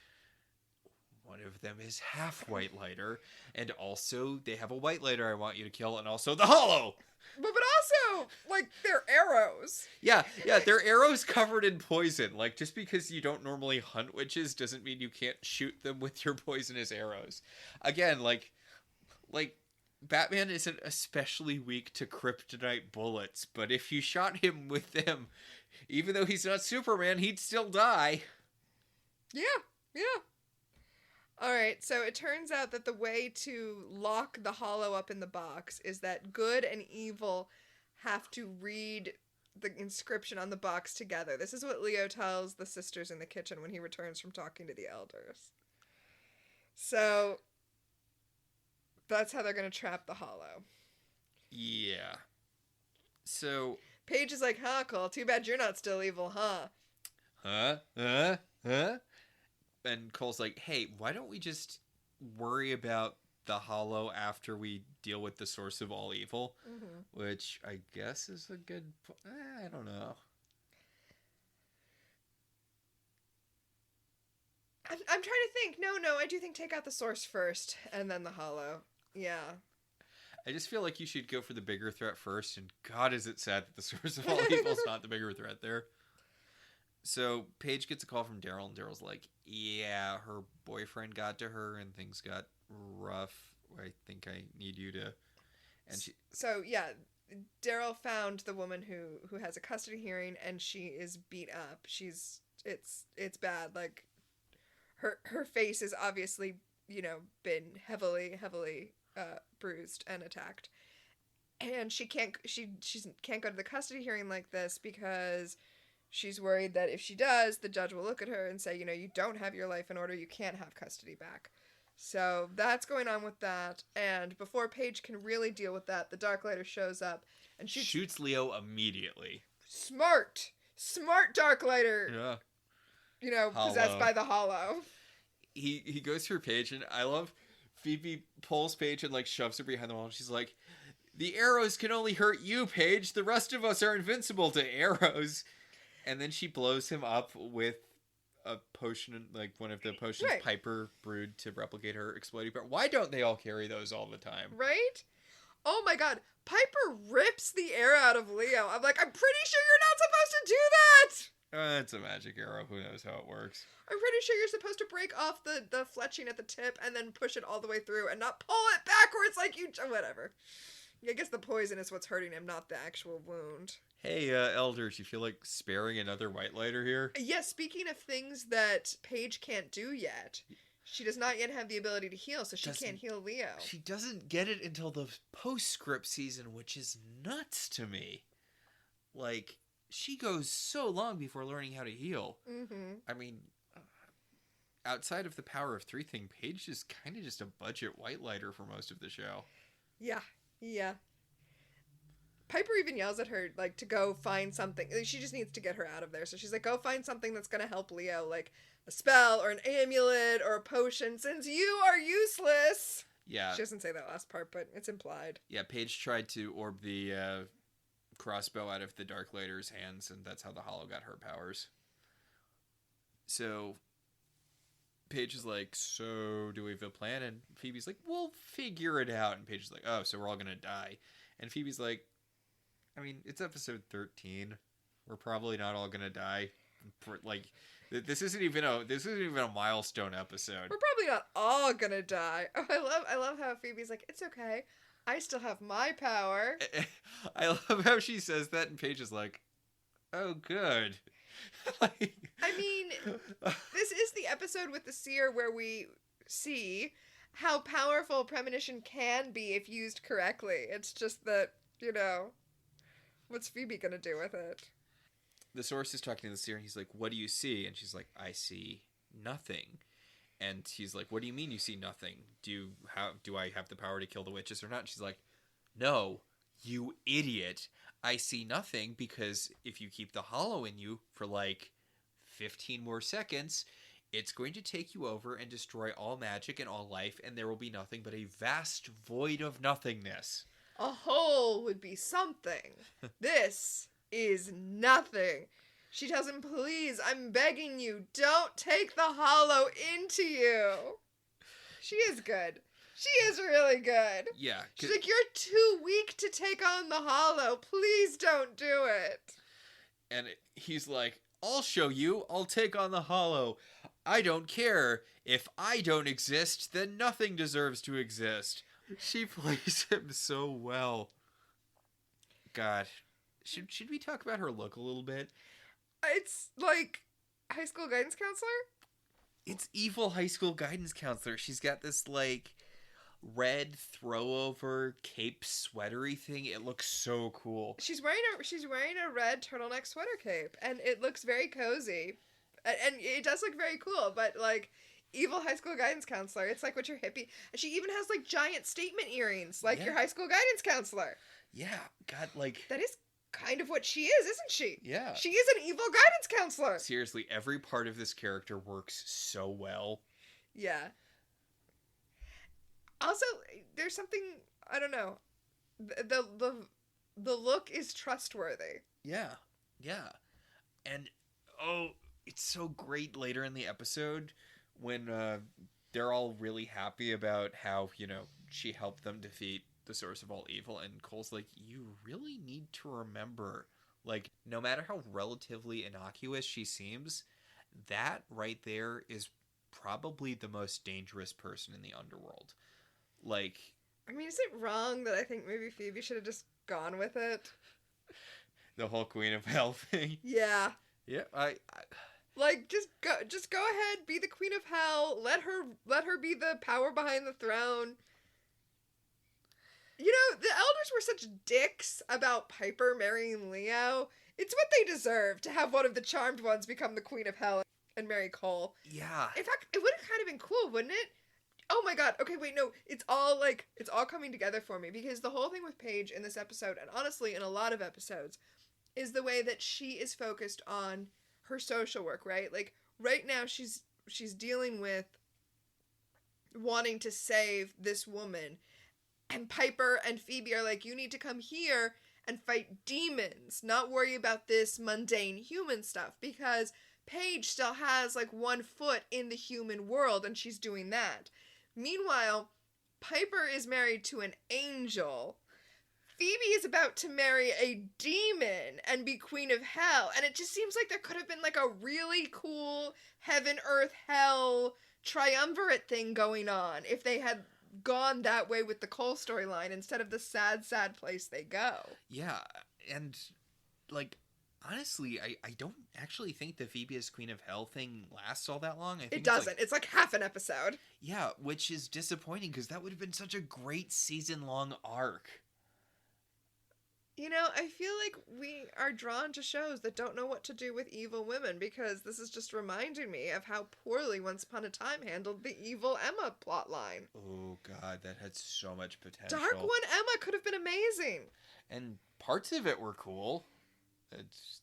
one of them is half white lighter, and also they have a white lighter I want you to kill, and also the hollow. But also, like, they're arrows. Yeah, they're arrows covered in poison. Like, just because you don't normally hunt witches doesn't mean you can't shoot them with your poisonous arrows. Again, like Batman isn't especially weak to kryptonite bullets, but if you shot him with them, even though he's not Superman, he'd still die. Yeah. Alright, so it turns out that the way to lock the hollow up in the box is that good and evil have to read the inscription on the box together. This is what Leo tells the sisters in the kitchen when he returns from talking to the elders. So that's how they're going to trap the hollow. Yeah. So Paige is like, huh, Cole, too bad you're not still evil, huh? Huh? And Cole's like, hey, why don't we just worry about the hollow after we deal with the source of all evil? Mm-hmm. Which I guess is a good... I don't know. I'm trying to think. No, I do think take out the source first, and then the hollow. Yeah. I just feel like you should go for the bigger threat first, and God, is it sad that the source of all evil is not the bigger threat there. So Paige gets a call from Daryl, and Daryl's like, yeah, her boyfriend got to her, and things got rough. I think I need you to... And she... So, yeah, Daryl found the woman who has a custody hearing, and she is beat up. It's bad. Like, her face is obviously been heavily bruised and attacked. And she can't go to the custody hearing like this because she's worried that if she does, the judge will look at her and say, you don't have your life in order, you can't have custody back. So that's going on with that. And before Paige can really deal with that, the Darklighter shows up and shoots Leo immediately. Smart Darklighter. Yeah. Possessed by the Hollow. He goes through Paige, and I love Phoebe pulls Paige and like shoves her behind the wall. And she's like, "The arrows can only hurt you, Paige. The rest of us are invincible to arrows." And then she blows him up with a potion, like one of the potions Piper brewed to replicate her exploding power. Why don't they all carry those all the time? Right? Oh my god. Piper rips the arrow out of Leo. I'm like, I'm pretty sure you're not supposed to do that! It's a magic arrow. Who knows how it works? I'm pretty sure you're supposed to break off the fletching at the tip and then push it all the way through and not pull it backwards like you... Whatever. I guess the poison is what's hurting him, not the actual wound. Hey, Elder, do you feel like sparing another White Lighter here? Yeah, speaking of things that Paige can't do yet, she does not yet have the ability to heal, so she can't heal Leo. She doesn't get it until the postscript season, which is nuts to me. Like, she goes so long before learning how to heal. Mm-hmm. I mean, outside of the Power of 3 thing, Paige is kind of just a budget White Lighter for most of the show. Yeah. Piper even yells at her, like, to go find something. She just needs to get her out of there. So she's like, go find something that's going to help Leo, like a spell or an amulet or a potion, since you are useless. Yeah. She doesn't say that last part, but it's implied. Yeah, Paige tried to orb the crossbow out of the Darklighter's hands, and that's how the Hollow got her powers. So Paige is like, so do we have a plan? And Phoebe's like, we'll figure it out. And Paige is like, oh, so we're all going to die. And Phoebe's like, I mean, it's episode 13. We're probably not all going to die. Like, this isn't even a milestone episode. We're probably not all going to die. Oh, I love how Phoebe's like, it's okay. I still have my power. I love how she says that, and Paige is like, oh, good. Like, I mean, this is the episode with the seer where we see how powerful premonition can be if used correctly. It's just that, what's Phoebe gonna do with it? The source is talking to the seer, and he's like, what do you see? And she's like, I see nothing. And he's like, what do you mean you see nothing? Do I have the power to kill the witches or not? And she's like, no, you idiot. I see nothing because if you keep the Hollow in you for like 15 more seconds, it's going to take you over and destroy all magic and all life, and there will be nothing but a vast void of nothingness. A hole would be something. This is nothing. She tells him, please, I'm begging you, don't take the Hollow into you. She is good. She is really good. Yeah. She's like, you're too weak to take on the Hollow. Please don't do it. And he's like, I'll show you. I'll take on the Hollow. I don't care. If I don't exist, then nothing deserves to exist. She plays him so well. God. Should we talk about her look a little bit? It's like high school guidance counselor? It's evil high school guidance counselor. She's got this, like, red throw-over cape sweatery thing. It looks so cool. She's wearing a red turtleneck sweater cape, and it looks very cozy. And it does look very cool, but, like, evil high school guidance counselor. It's like what your hippie... And she even has, like, giant statement earrings, like your high school guidance counselor. Yeah, God, like... That is kind of what she is, isn't she? Yeah. She is an evil guidance counselor. Seriously, every part of this character works so well. Yeah. Also, there's something, I don't know, the look is trustworthy. Yeah. And, it's so great later in the episode when they're all really happy about how, she helped them defeat the source of all evil, and Cole's like, you really need to remember, like, no matter how relatively innocuous she seems, that right there is probably the most dangerous person in the underworld. Like, I mean, is it wrong that I think maybe Phoebe should have just gone with it? The whole Queen of Hell thing? Yeah. Yeah, Like, just go ahead, be the queen of hell. Let her be the power behind the throne. You know, the elders were such dicks about Piper marrying Leo. It's what they deserve to have one of the charmed ones become the queen of hell and marry Cole. Yeah. In fact, it would have kind of been cool, wouldn't it? Oh my god. Okay, wait, no. It's all coming together for me because the whole thing with Paige in this episode, and honestly in a lot of episodes, is the way that she is focused on her social work, right? Like right now she's dealing with wanting to save this woman, and Piper and Phoebe are like, you need to come here and fight demons, not worry about this mundane human stuff, because Paige still has like one foot in the human world and she's doing that. Meanwhile, Piper is married to an angel. Phoebe is about to marry a demon and be queen of hell. And it just seems like there could have been like a really cool heaven, earth, hell triumvirate thing going on if they had gone that way with the Cole storyline instead of the sad, sad place they go. Yeah, and like honestly, I don't actually think the Phoebe as Queen of Hell thing lasts all that long. I think it doesn't. It's like half an episode. Yeah, which is disappointing because that would have been such a great season-long arc. You know, I feel like we are drawn to shows that don't know what to do with evil women because this is just reminding me of how poorly Once Upon a Time handled the evil Emma plotline. Oh god, that had so much potential. Dark One Emma could have been amazing. And parts of it were cool.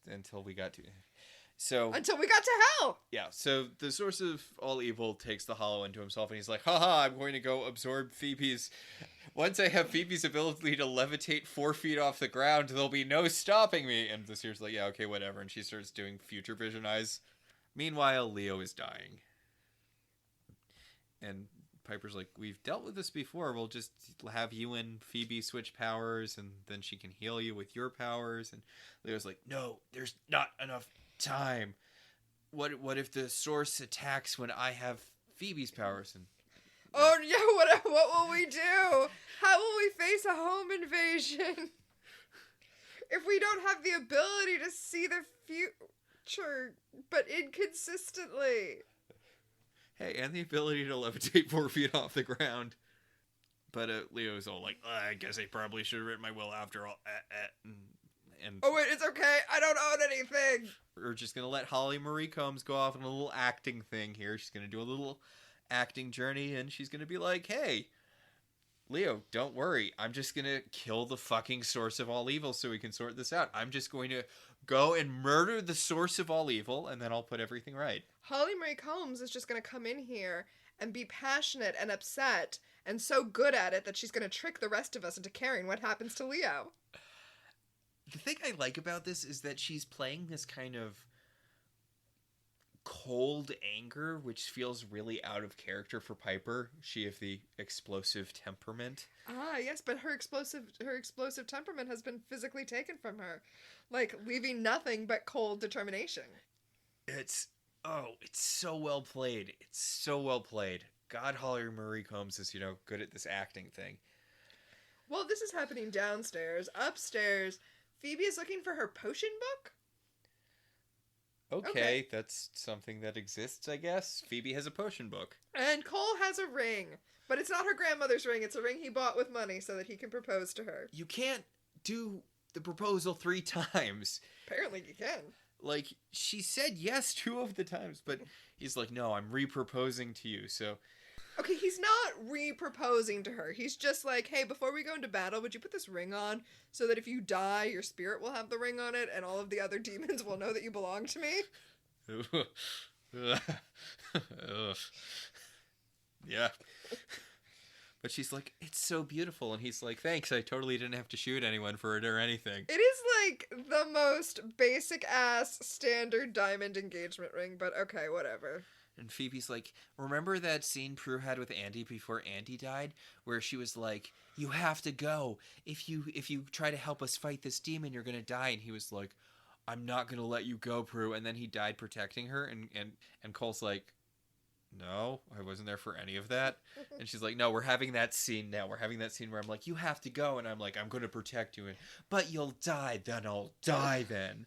Until we got to hell. Yeah, so the source of all evil takes the Hollow into himself and he's like, haha, I'm going to go absorb Phoebe's... Once I have Phoebe's ability to levitate 4 feet off the ground, there'll be no stopping me. And the seer's like, yeah, okay, whatever. And she starts doing future vision eyes. Meanwhile, Leo is dying. And Piper's like, we've dealt with this before. We'll just have you and Phoebe switch powers, and then she can heal you with your powers. And Leo's like, no, there's not enough time. What if the source attacks when I have Phoebe's powers? And oh yeah, what will we do? How will we face a home invasion if we don't have the ability to see the future, but inconsistently? Hey, and the ability to levitate 4 feet off the ground. But Leo's all like, I guess I probably should have written my will after all. And oh wait, it's okay. I don't own anything. We're just going to let Holly Marie Combs go off on a little acting thing here. She's going to do a little acting journey, and she's going to be like, hey, Leo, don't worry. I'm just going to kill the fucking source of all evil so we can sort this out. I'm just going to go and murder the source of all evil, and then I'll put everything right. Holly Marie Combs is just going to come in here and be passionate and upset and so good at it that she's going to trick the rest of us into caring what happens to Leo. The thing I like about this is that she's playing this kind of cold anger, which feels really out of character for Piper. She of the explosive temperament. Ah, yes, but her explosive temperament has been physically taken from her, like leaving nothing but cold determination. It's so well played. It's so well played. God, Holly Marie Combs is, good at this acting thing. Well, this is happening downstairs. Upstairs, Phoebe is looking for her potion book. Okay, that's something that exists, I guess. Phoebe has a potion book. And Cole has a ring. But it's not her grandmother's ring. It's a ring he bought with money so that he can propose to her. You can't do the proposal 3 times. Apparently you can. Like, she said yes 2 of the times, but he's like, no, I'm re-proposing to you, so... Okay, he's not re-proposing to her. He's just like, hey, before we go into battle, would you put this ring on so that if you die, your spirit will have the ring on it and all of the other demons will know that you belong to me? Yeah. But she's like, it's so beautiful. And he's like, thanks, I totally didn't have to shoot anyone for it or anything. It is like the most basic-ass standard diamond engagement ring, but okay, whatever. And Phoebe's like, remember that scene Prue had with Andy before Andy died? Where she was like, you have to go. If you try to help us fight this demon, you're going to die. And he was like, I'm not going to let you go, Prue. And then he died protecting her. And Cole's like, no, I wasn't there for any of that. And she's like, no, we're having that scene now. We're having that scene where I'm like, you have to go. And I'm like, I'm going to protect you. But you'll die. Then I'll die then.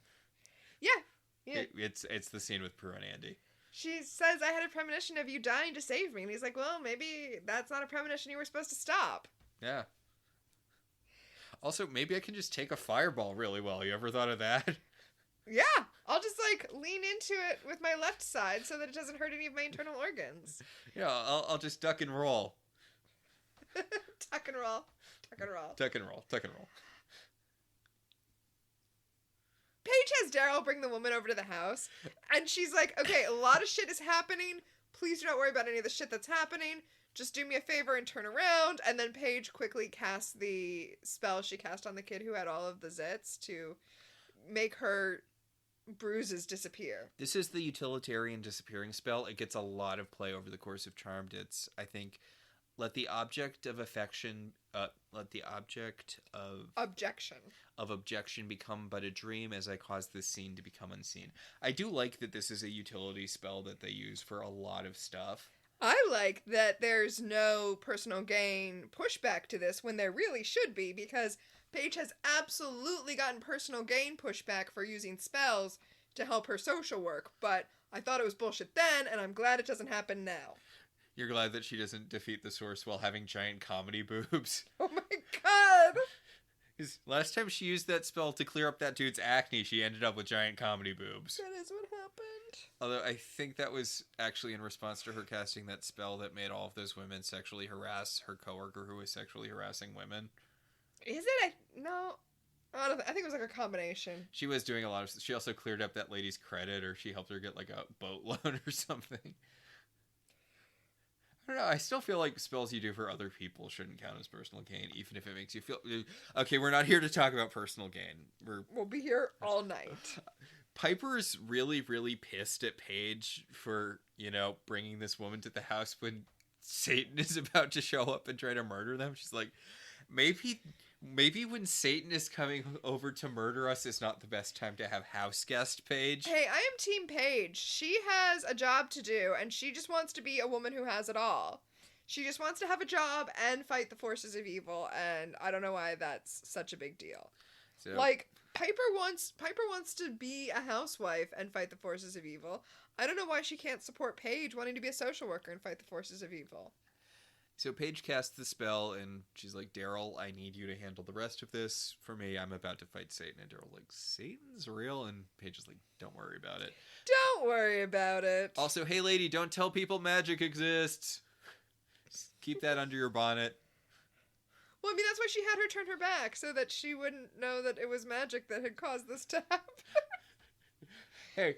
Yeah. Yeah. It's the scene with Prue and Andy. She says, I had a premonition of you dying to save me. And he's like, well, maybe that's not a premonition you were supposed to stop. Yeah. Also, maybe I can just take a fireball really well. You ever thought of that? Yeah. I'll just, like, lean into it with my left side so that it doesn't hurt any of my internal organs. Yeah, I'll just duck and roll. Tuck and roll. Tuck and roll. Tuck and roll. Tuck and roll. Paige has Daryl bring the woman over to the house, and she's like, okay, a lot of shit is happening. Please do not worry about any of the shit that's happening. Just do me a favor and turn around. And then Paige quickly casts the spell she cast on the kid who had all of the zits to make her bruises disappear. This is the utilitarian disappearing spell. It gets a lot of play over the course of Charmed. It's, I think, let the object of affection, let the object of objection become but a dream as I cause this scene to become unseen. I do like that this is a utility spell that they use for a lot of stuff. I like that there's no personal gain pushback to this when there really should be, because Paige has absolutely gotten personal gain pushback for using spells to help her social work, but I thought it was bullshit then, and I'm glad it doesn't happen now. You're glad that she doesn't defeat the source while having giant comedy boobs. Oh my god! Because last time she used that spell to clear up that dude's acne, she ended up with giant comedy boobs. That is what happened. Although I think that was actually in response to her casting that spell that made all of those women sexually harass her coworker who was sexually harassing women. Is it? No. I think it was like a combination. She was doing a lot of... She also cleared up that lady's credit, or she helped her get like a boat loan or something. I don't know. I still feel like spells you do for other people shouldn't count as personal gain, even if it makes you feel... Okay, we're not here to talk about personal gain. We'll be here all night. Piper's really, really pissed at Paige for, bringing this woman to the house when Satan is about to show up and try to murder them. She's like, maybe when Satan is coming over to murder us is not the best time to have house guest Paige. Hey, I am Team Paige. She has a job to do, and she just wants to be a woman who has it all. She just wants to have a job and fight the forces of evil, and I don't know why that's such a big deal. So, like, Piper wants to be a housewife and fight the forces of evil. I don't know why she can't support Paige wanting to be a social worker and fight the forces of evil. So Paige casts the spell, and she's like, Daryl, I need you to handle the rest of this. For me, I'm about to fight Satan. And Daryl's like, Satan's real? And Paige is like, don't worry about it. Don't worry about it. Also, hey lady, don't tell people magic exists. Just keep that under your bonnet. Well, I mean, that's why she had her turn her back, so that she wouldn't know that it was magic that had caused this to happen. Hey,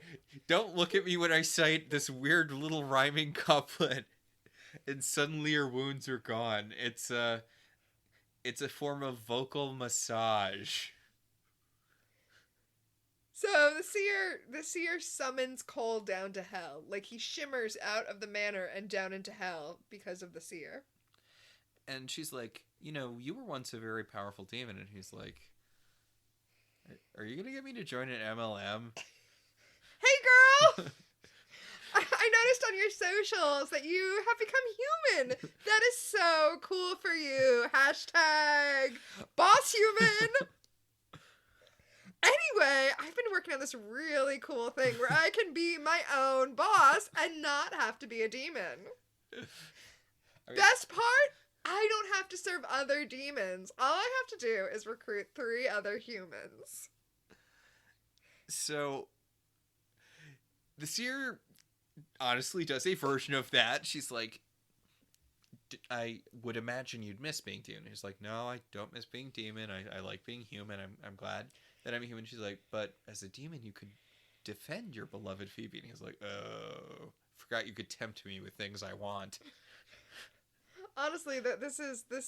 don't look at me when I cite this weird little rhyming couplet. And suddenly your wounds are gone. It's a form of vocal massage. So the seer summons Cole down to hell. Like, he shimmers out of the manor and down into hell because of the seer. And she's like, you were once a very powerful demon. And he's like, are you going to get me to join an MLM? Hey, girl! I noticed on your socials that you have become human. That is so cool for you. Hashtag boss human. Anyway, I've been working on this really cool thing where I can be my own boss and not have to be a demon. Best part? I don't have to serve other demons. All I have to do is recruit 3 other humans. So, the seer honestly does a version of that. She's like, I would imagine you'd miss being demon. He's like, no, I don't miss being demon. I like being human. I'm glad that I'm human. She's like, but as a demon, you could defend your beloved Phoebe. And he's like, oh, forgot you could tempt me with things I want. Honestly, this is the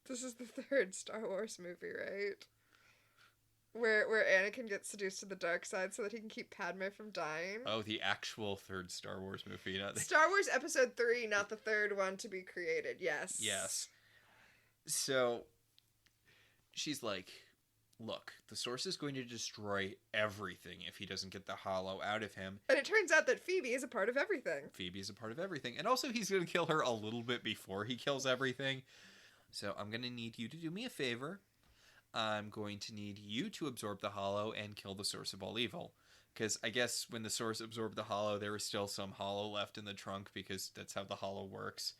3rd Star Wars movie, right? Where Anakin gets seduced to the dark side so that he can keep Padme from dying. Oh, the actual 3rd Star Wars movie. Not the... Star Wars Episode 3, not the 3rd one to be created. Yes. Yes. So, she's like, look, the Source is going to destroy everything if he doesn't get the hollow out of him. And it turns out that Phoebe is a part of everything. Phoebe is a part of everything. And also, he's going to kill her a little bit before he kills everything. So, I'm going to need you to do me a favor. I'm going to need you to absorb the hollow and kill the source of all evil. Because I guess when the source absorbed the hollow, there was still some hollow left in the trunk, because that's how the hollow works.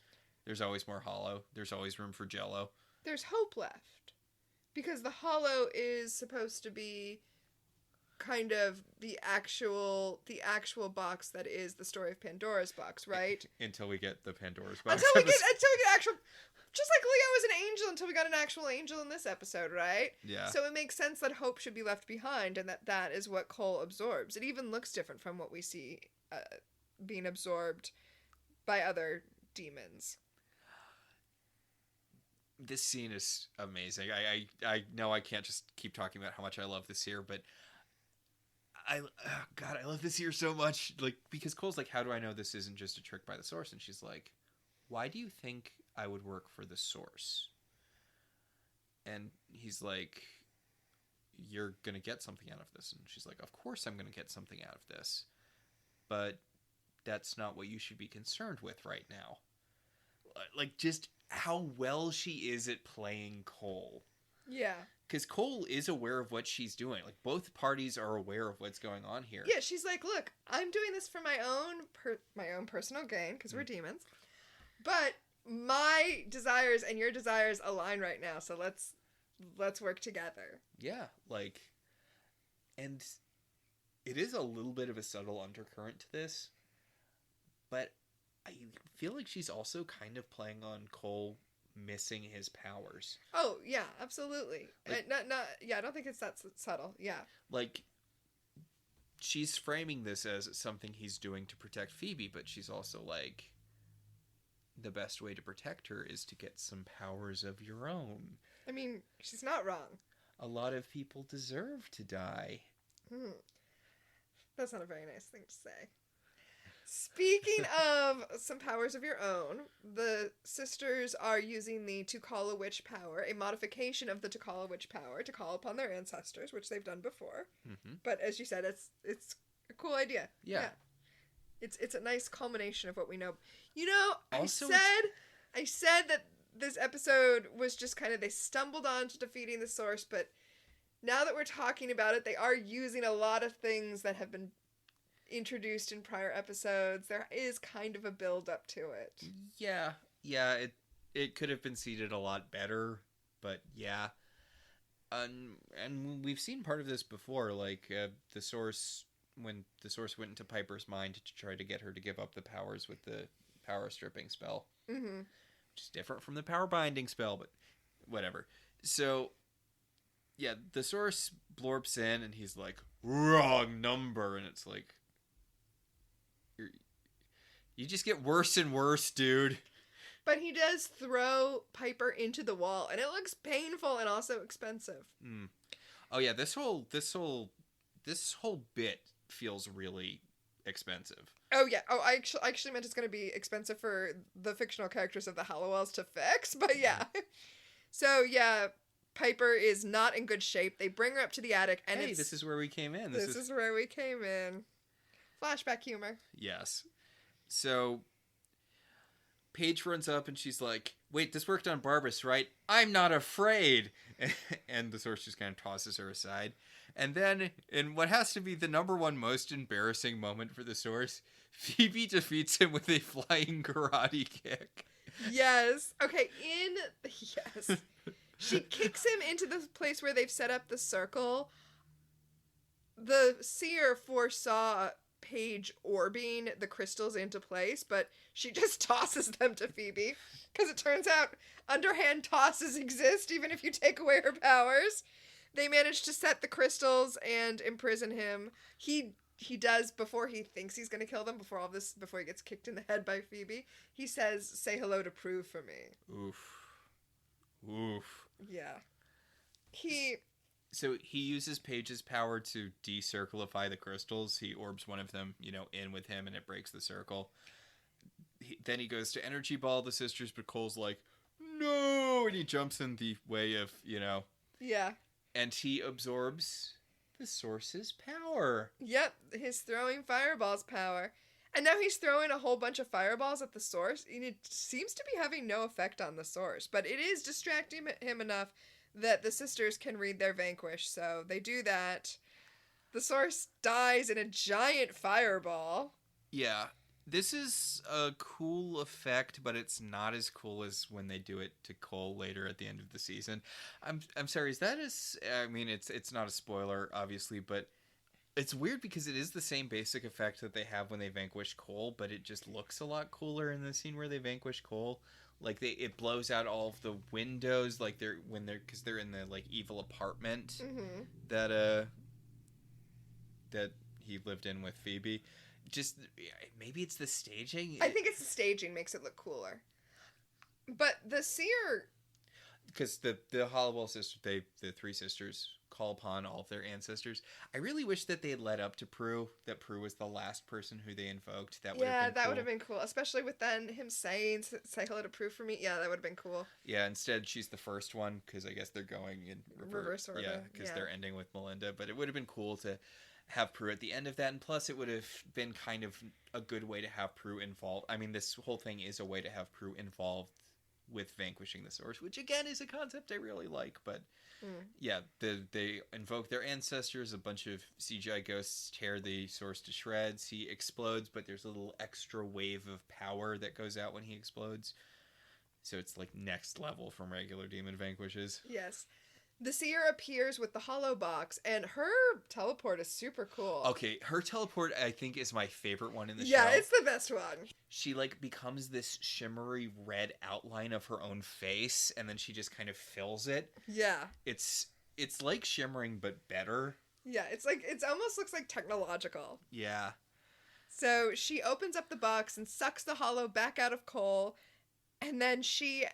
There's always more hollow. There's always room for jello. There's hope left. Because the hollow is supposed to be kind of the actual box that is the story of Pandora's box, right? Until we get the Pandora's box. Until we get actual... Just like Leo was an angel until we got an actual angel in this episode, right? Yeah. So it makes sense that hope should be left behind, and that is what Cole absorbs. It even looks different from what we see being absorbed by other demons. This scene is amazing. I know I can't just keep talking about how much I love this here, but I love this here so much. Like, because Cole's like, how do I know this isn't just a trick by the source? And she's like, why do you think I would work for the source? And he's like, you're going to get something out of this. And she's like, of course I'm going to get something out of this. But that's not what you should be concerned with right now. Like, just how well she is at playing Cole. Yeah. Because Cole is aware of what she's doing. Like, both parties are aware of what's going on here. Yeah, she's like, look, I'm doing this for my own personal gain, because we're demons. But my desires and your desires align right now, so let's work together. Yeah, like, and it is a little bit of a subtle undercurrent to this, but I feel like she's also kind of playing on Cole missing his powers. Oh, yeah, absolutely. Like, I don't think it's that subtle. Yeah. Like, she's framing this as something he's doing to protect Phoebe, but she's also like, the best way to protect her is to get some powers of your own. I mean, she's not wrong. A lot of people deserve to die. That's not a very nice thing to say. Speaking of some powers of your own, the sisters are using the To Call a Witch power, a modification of the To Call a Witch power, to call upon their ancestors, which they've done before. Mm-hmm. But as you said, it's a cool idea. Yeah. It's a nice culmination of what we know. You know, Also, I said that this episode was just kind of, they stumbled on to defeating the source, but now that we're talking about it, they are using a lot of things that have been introduced in prior episodes. There is kind of a build up to it. Yeah, it could have been seeded a lot better, but yeah. And we've seen part of this before, like the source, when the source went into Piper's mind to try to get her to give up the powers with the power stripping spell. Mm-hmm. Which is different from the power binding spell, but whatever. So, yeah, the source blorps in and he's like, wrong number. And it's like, you just get worse and worse, dude. But he does throw Piper into the wall, and it looks painful and also expensive. Oh yeah, this whole bit feels really expensive. Oh yeah. Oh, I actually meant it's going to be expensive for the fictional characters of the Halliwells to fix, but yeah. So yeah, Piper is not in good shape. They bring her up to the attic, and this is where we came in. This is where we came in. Flashback humor. Yes. So Paige runs up and she's like, wait, this worked on Barbas, right? I'm not afraid. And the source just kind of tosses her aside. And then, in what has to be the number one most embarrassing moment for the source, Phoebe defeats him with a flying karate kick. Yes. Okay, yes. She kicks him into the place where they've set up the circle. The seer foresaw Paige orbing the crystals into place, but she just tosses them to Phoebe, because it turns out underhand tosses exist even if you take away her powers. They manage to set the crystals and imprison him. He does, before he thinks he's going to kill them, before he gets kicked in the head by Phoebe, he says, say hello to Prue for me. Oof. Yeah. So he uses Paige's power to decircleify the crystals. He orbs one of them, in with him, and it breaks the circle. Then he goes to energy ball the sisters, but Cole's like, no! And he jumps in the way of, Yeah. And he absorbs the source's power. Yep, his throwing fireballs power. And now he's throwing a whole bunch of fireballs at the source, and it seems to be having no effect on the source. But it is distracting him enough that the sisters can read their vanquish, so they do that. The source dies in a giant fireball. Yeah. This is a cool effect, but it's not as cool as when they do it to Cole later at the end of the season. I'm sorry, I mean it's not a spoiler obviously, but it's weird because it is the same basic effect that they have when they vanquish Cole, but it just looks a lot cooler in the scene where they vanquish Cole. Like it blows out all of the windows, like because they're in the like evil apartment that that he lived in with Phoebe. Just maybe it's the staging. I think it's the staging makes it look cooler. But the seer, because the Halliwell sisters, the three sisters call upon all of their ancestors. I really wish that they had led up to Prue. That Prue was the last person who they invoked. That would have been cool. would have been cool, especially with then him saying "say hello to Prue for me." Yeah, that would have been cool. Yeah, instead she's the first one because I guess they're going in reverse order. Yeah, because they're ending with Melinda. But it would have been cool to have Prue at the end of that, and plus it would have been kind of a good way to have Prue involved. I mean, this whole thing is a way to have Prue involved with vanquishing the source, which again is a concept I really like. But yeah, they invoke their ancestors. A bunch of CGI ghosts tear the source to shreds. He explodes, but there's a little extra wave of power that goes out when he explodes. So it's like next level from regular demon vanquishes. Yes. The seer appears with the hollow box, and her teleport is super cool. Okay, her teleport I think is my favorite one in the show. Yeah, it's the best one. She like becomes this shimmery red outline of her own face, and then she just kind of fills it. Yeah. It's like shimmering but better. Yeah, it almost looks like technological. Yeah. So she opens up the box and sucks the hollow back out of Cole, and then she,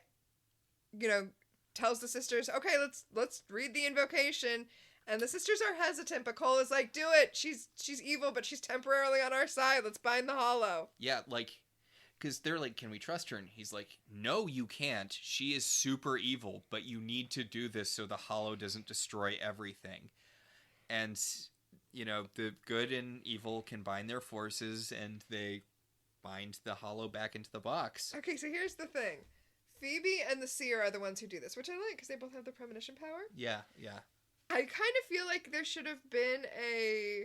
tells the sisters, okay, let's read the invocation. And the sisters are hesitant, but Cole is like, do it. She's evil, but she's temporarily on our side. Let's bind the hollow. Yeah, like, because they're like, can we trust her? And he's like, no, you can't. She is super evil, but you need to do this so the hollow doesn't destroy everything. And, the good and evil combine their forces, and they bind the hollow back into the box. Okay, so here's the thing. Phoebe and the seer are the ones who do this, which I like because they both have the premonition power. Yeah. I kind of feel like there should have been a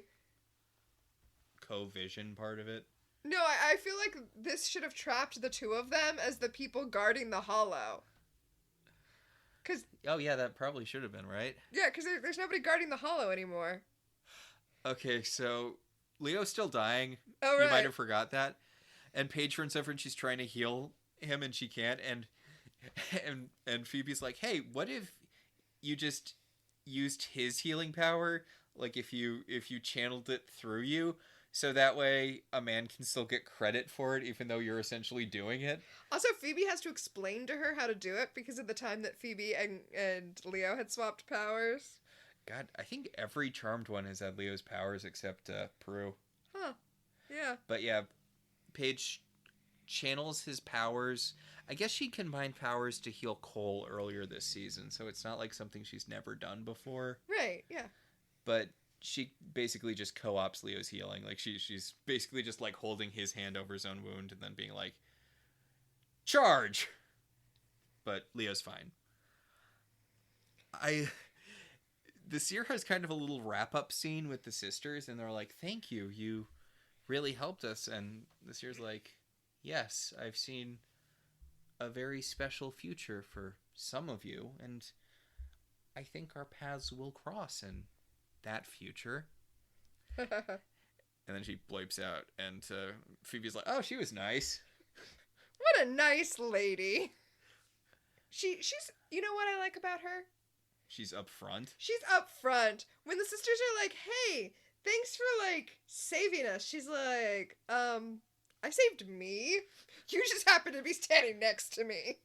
co-vision part of it. No, I feel like this should have trapped the two of them as the people guarding the hollow. Oh yeah, that probably should have been, right? Yeah, because there's nobody guarding the hollow anymore. Okay, so Leo's still dying. Oh, right. You might have forgot that. And Paige runs over and she's trying to heal him and she can't. And Phoebe's like, hey, what if you just used his healing power? Like if you channeled it through you, so that way a man can still get credit for it even though you're essentially doing it. Also, Phoebe has to explain to her how to do it because of the time that Phoebe and Leo had swapped powers. God, I think every Charmed one has had Leo's powers except Prue. Huh. Yeah. But yeah, Paige channels his powers. I guess she combined powers to heal Cole earlier this season, so it's not like something she's never done before. Right, yeah. But she basically just co-ops Leo's healing. Like she's basically just like holding his hand over his own wound and then being like, charge! But Leo's fine. The seer has kind of a little wrap-up scene with the sisters, and they're like, thank you, you really helped us. And the seer's like, yes, I've seen a very special future for some of you, and I think our paths will cross in that future. And then she bleeps out, and Phoebe's like, oh, she was nice. What a nice lady. She's, you know what I like about her? She's up front. She's up front. When the sisters are like, hey, thanks for, saving us. She's like, I saved me. You just happen to be standing next to me.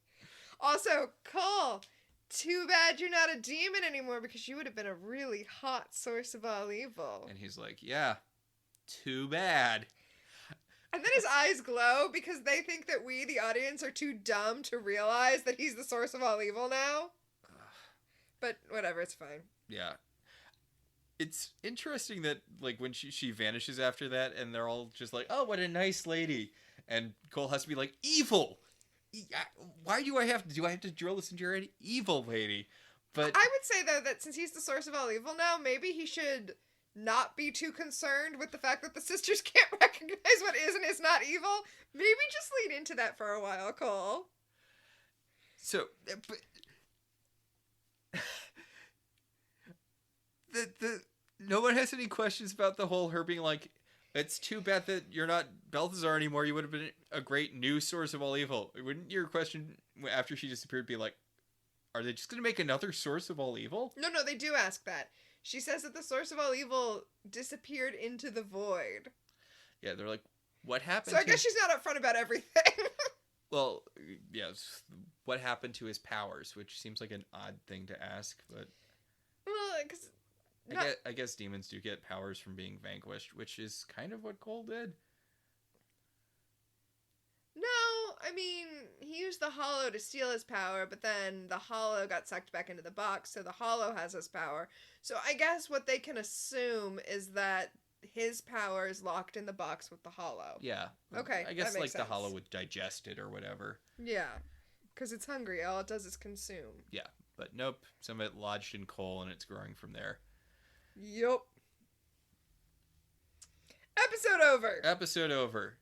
Also, Cole, too bad you're not a demon anymore because you would have been a really hot source of all evil. And he's like, yeah, too bad. And then his eyes glow because they think that we, the audience, are too dumb to realize that he's the source of all evil now. But whatever, it's fine. Yeah. It's interesting that, when she vanishes after that, and they're all just like, oh, what a nice lady. And Cole has to be like, evil! Why do I have to drill this into your head? Evil lady. But I would say, though, that since he's the source of all evil now, maybe he should not be too concerned with the fact that the sisters can't recognize what is and is not evil. Maybe just lean into that for a while, Cole. so, but the no one has any questions about the whole her being like, it's too bad that you're not Balthazar anymore. You would have been a great new source of all evil. Wouldn't your question after she disappeared be like, are they just going to make another source of all evil? No, they do ask that. She says that the source of all evil disappeared into the void. Yeah, they're like, what happened? So I guess she's not upfront about everything. Well, yes. What happened to his powers? Which seems like an odd thing to ask, but Well, because I guess demons do get powers from being vanquished, which is kind of what Cole did. no, I mean, he used the Hollow to steal his power, but then the Hollow got sucked back into the box, so the Hollow has his power. So I guess what they can assume is that his power is locked in the box with the Hollow. Yeah. Okay, I guess that like makes the sense. Hollow would digest it or whatever. Yeah, because it's hungry. All it does is consume. Yeah, but nope. Some of it lodged in Cole, and it's growing from there. Yup. Episode over. Episode over.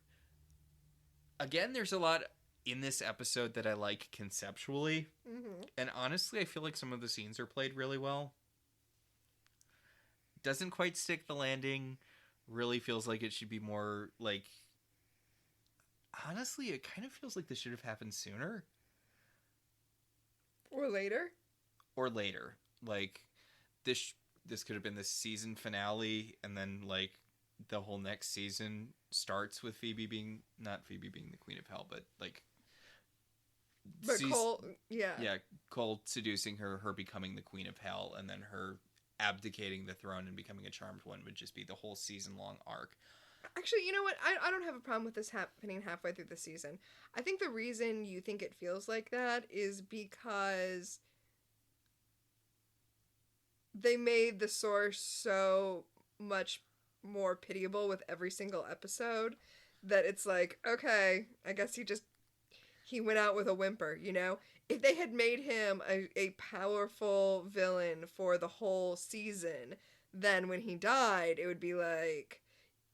Again, there's a lot in this episode that I like conceptually. Mm-hmm. And honestly, I feel like some of the scenes are played really well. Doesn't quite stick the landing. Really feels like it should be more like... Honestly, it kind of feels like this should have happened sooner. Or later. Or later. Like, this could have been the season finale, and then, like, the whole next season starts with Phoebe being... Not Phoebe being the Queen of Hell, but, like... But Cole, yeah. Yeah, Cole seducing her becoming the Queen of Hell, and then her abdicating the throne and becoming a charmed one would just be the whole season-long arc. Actually, you know what? I don't have a problem with this happening halfway through the season. I think the reason you think it feels like that is because they made the source so much more pitiable with every single episode that it's like, okay, I guess he went out with a whimper, you know? If they had made him a powerful villain for the whole season, then when he died, it would be like,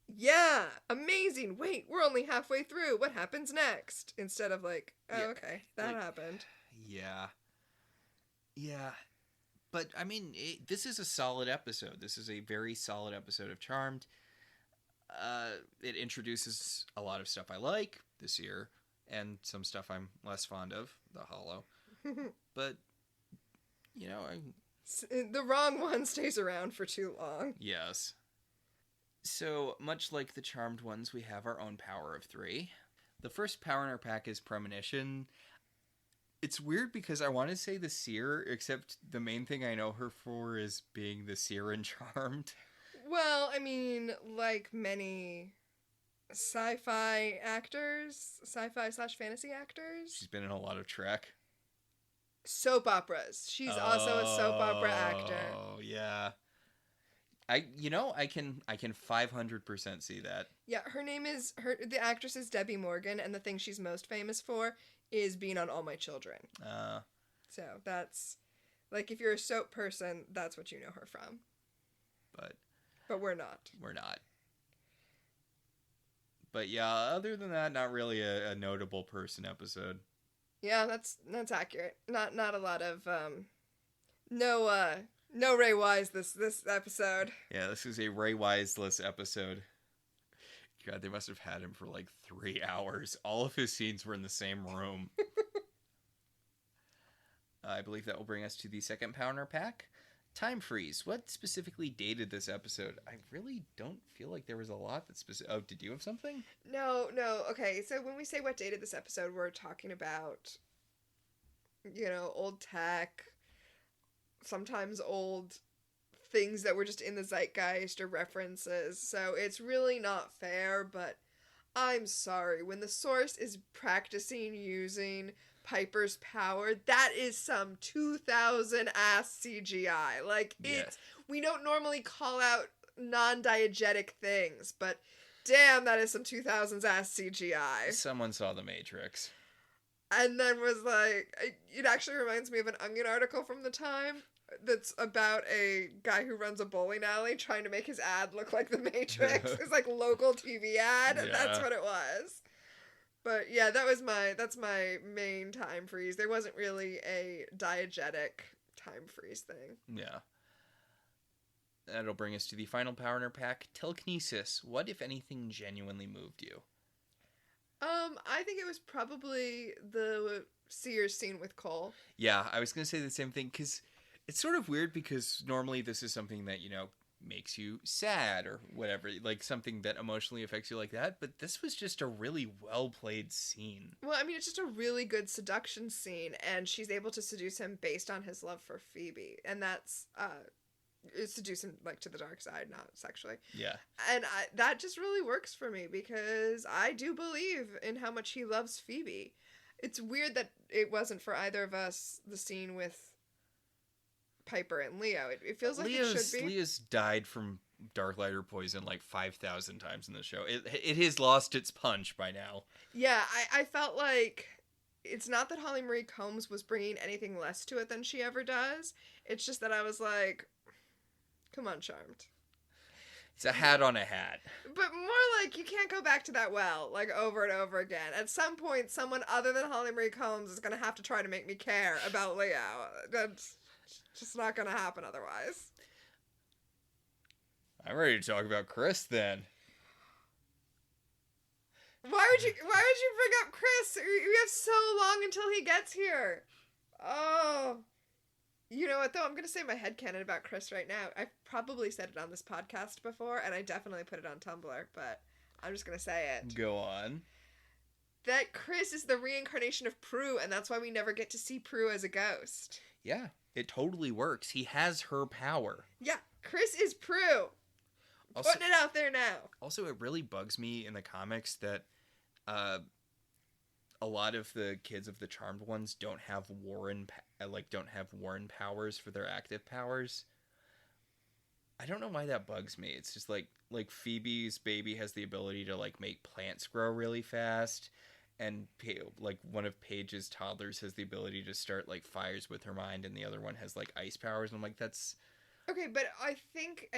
yeah, amazing. Wait, we're only halfway through. What happens next? Instead of like, oh, Yeah, okay, that happened. Yeah. Yeah. But, I mean, this is a solid episode. This is a very solid episode of Charmed. It introduces a lot of stuff I like this year, and some stuff I'm less fond of, the Hollow. But, you know, the wrong one stays around for too long. yes. So, much like the Charmed ones, we have our own power of 3. The first power in our pack is Premonition. It's weird because I want to say the Seer, except the main thing I know her for is being the Seer in Charmed. Well, I mean, like many sci-fi /fantasy actors. She's been in a lot of Trek. Soap operas. She's also a soap opera actor. Oh, yeah. I can 500% see that. Yeah, the actress is Debbie Morgan, and the thing she's most famous for is being on All My Children. So that's, like, if you're a soap person, that's what you know her from. But we're not. We're not. But yeah, other than that, not really a notable person episode. Yeah, that's accurate. Not a lot of no Ray Wise this episode. Yeah, this is a Ray Wiseless episode. God, they must have had him for like 3 hours. All of his scenes were in the same room. I believe that will bring us to the second power in our pack. Time freeze. What specifically dated this episode? I really don't feel like there was a lot that specific. Oh, did you have something? No. Okay, so when we say what dated this episode, we're talking about, old tech, sometimes old things that were just in the zeitgeist or references. So it's really not fair, but I'm sorry. When the source is practicing using Piper's power, that is some 2000 ass CGI. Like, we don't normally call out non-diegetic things, but damn, that is some 2000s ass CGI. Someone saw The Matrix. And then was like, it actually reminds me of an Onion article from the time that's about a guy who runs a bowling alley trying to make his ad look like The Matrix. It's like local TV ad, and that's Yeah. what it was. But yeah, that's my main time freeze. There wasn't really a diegetic time freeze thing. Yeah. That'll bring us to the final power in our pack, telekinesis. What, if anything, genuinely moved you? I think it was probably the Sears scene with Cole. Yeah, I was going to say the same thing, because it's sort of weird, because normally this is something that, makes you sad or whatever, like something that emotionally affects you like that, but this was just a really well-played scene. Well, I mean, it's just a really good seduction scene, and she's able to seduce him based on his love for Phoebe, and that's, seduce him, like, to the dark side, not sexually. Yeah. And that just really works for me, because I do believe in how much he loves Phoebe. It's weird that it wasn't for either of us the scene with Piper and Leo. It feels like it should be. Leo's died from dark light or poison like 5,000 times in the show. It has lost its punch by now. Yeah, I felt like it's not that Holly Marie Combs was bringing anything less to it than she ever does. It's just that I was like, come on, Charmed. It's a hat on a hat. But more like, you can't go back to that well, like, over and over again. At some point, someone other than Holly Marie Combs is going to have to try to make me care about Leo. That's just not going to happen otherwise. I'm ready to talk about Chris then. Why would you bring up Chris? We have so long until he gets here. Oh. You know what, though? I'm going to say my headcanon about Chris right now. I've probably said it on this podcast before, and I definitely put it on Tumblr, but I'm just going to say it. Go on. That Chris is the reincarnation of Prue, and that's why we never get to see Prue as a ghost. Yeah, it totally works. He has her power. Yeah, Chris is Prue. Also, Putting it out there now. Also, it really bugs me in the comics that a lot of the kids of the Charmed ones don't have Warren powers for their active powers. I don't know why that bugs me. It's just like Phoebe's baby has the ability to like make plants grow really fast, and like one of Paige's toddlers has the ability to start like fires with her mind, and the other one has like ice powers. And I'm like, that's okay, but I think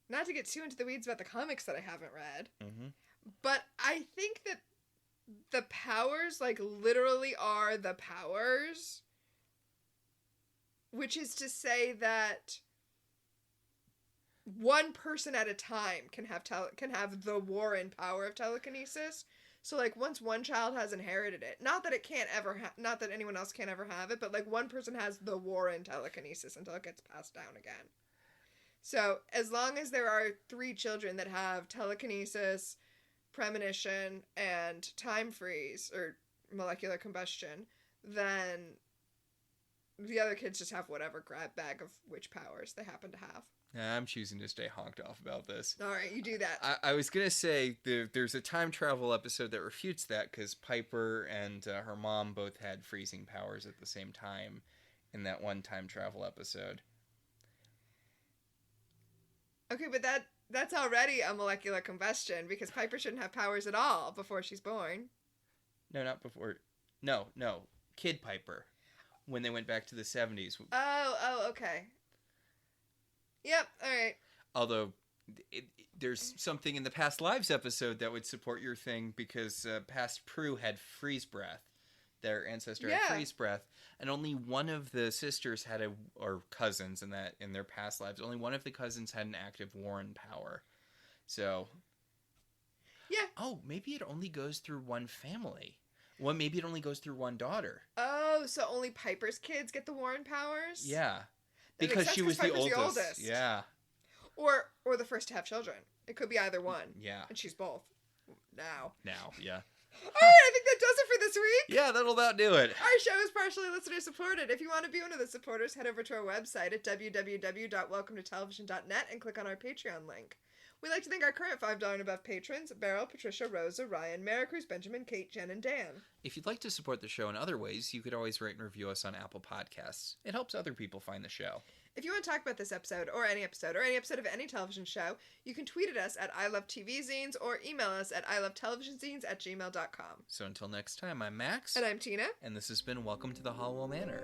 not to get too into the weeds about the comics that I haven't read, but I think that the powers like literally are the powers, which is to say that one person at a time can have the Warren power of telekinesis. So like once one child has inherited it, not that it can't ever not that anyone else can't ever have it, but like one person has the Warren telekinesis until it gets passed down again. So as long as there are 3 children that have telekinesis, premonition, and time freeze or molecular combustion, then the other kids just have whatever grab bag of which powers they happen to have. I'm choosing to stay honked off about this. All right, you do that. I was going to say there's a time travel episode that refutes that, because Piper and her mom both had freezing powers at the same time in that one time travel episode. Okay, but that's already a molecular combustion, because Piper shouldn't have powers at all before she's born. No, not before. No. Kid Piper. When they went back to the 70s. Oh, okay. Yep, alright. Although, there's something in the Past Lives episode that would support your thing, because past Prue had freeze breath. Their ancestor had freeze breath. And only one of the sisters had or cousins in their past lives, only one of the cousins had an active Warren power. So. Yeah. Oh, maybe it only goes through one family. Well, maybe it only goes through one daughter. Oh, so only Piper's kids get the Warren powers? Yeah. That Because she was the Piper's oldest. Yeah. Or the first to have children. It could be either one. Yeah. And she's both. Now, yeah. Alright, I think that does it for this week. Yeah, that'll about do it. Our show is partially listener supported. If you want to be one of the supporters, head over to our website at www.welcometotelevision.net and click on our Patreon link. We'd like to thank our current $5 and above patrons, Beryl, Patricia, Rosa, Ryan, Maricruz, Benjamin, Kate, Jen, and Dan. If you'd like to support the show in other ways, you could always rate and review us on Apple Podcasts. It helps other people find the show. If you want to talk about this episode or any episode of any television show, you can tweet at us at ilovetvzines or email us at ilovetelevisionzines@gmail.com. So until next time, I'm Max. And I'm Tina. And this has been Welcome to the Halliwell Manor.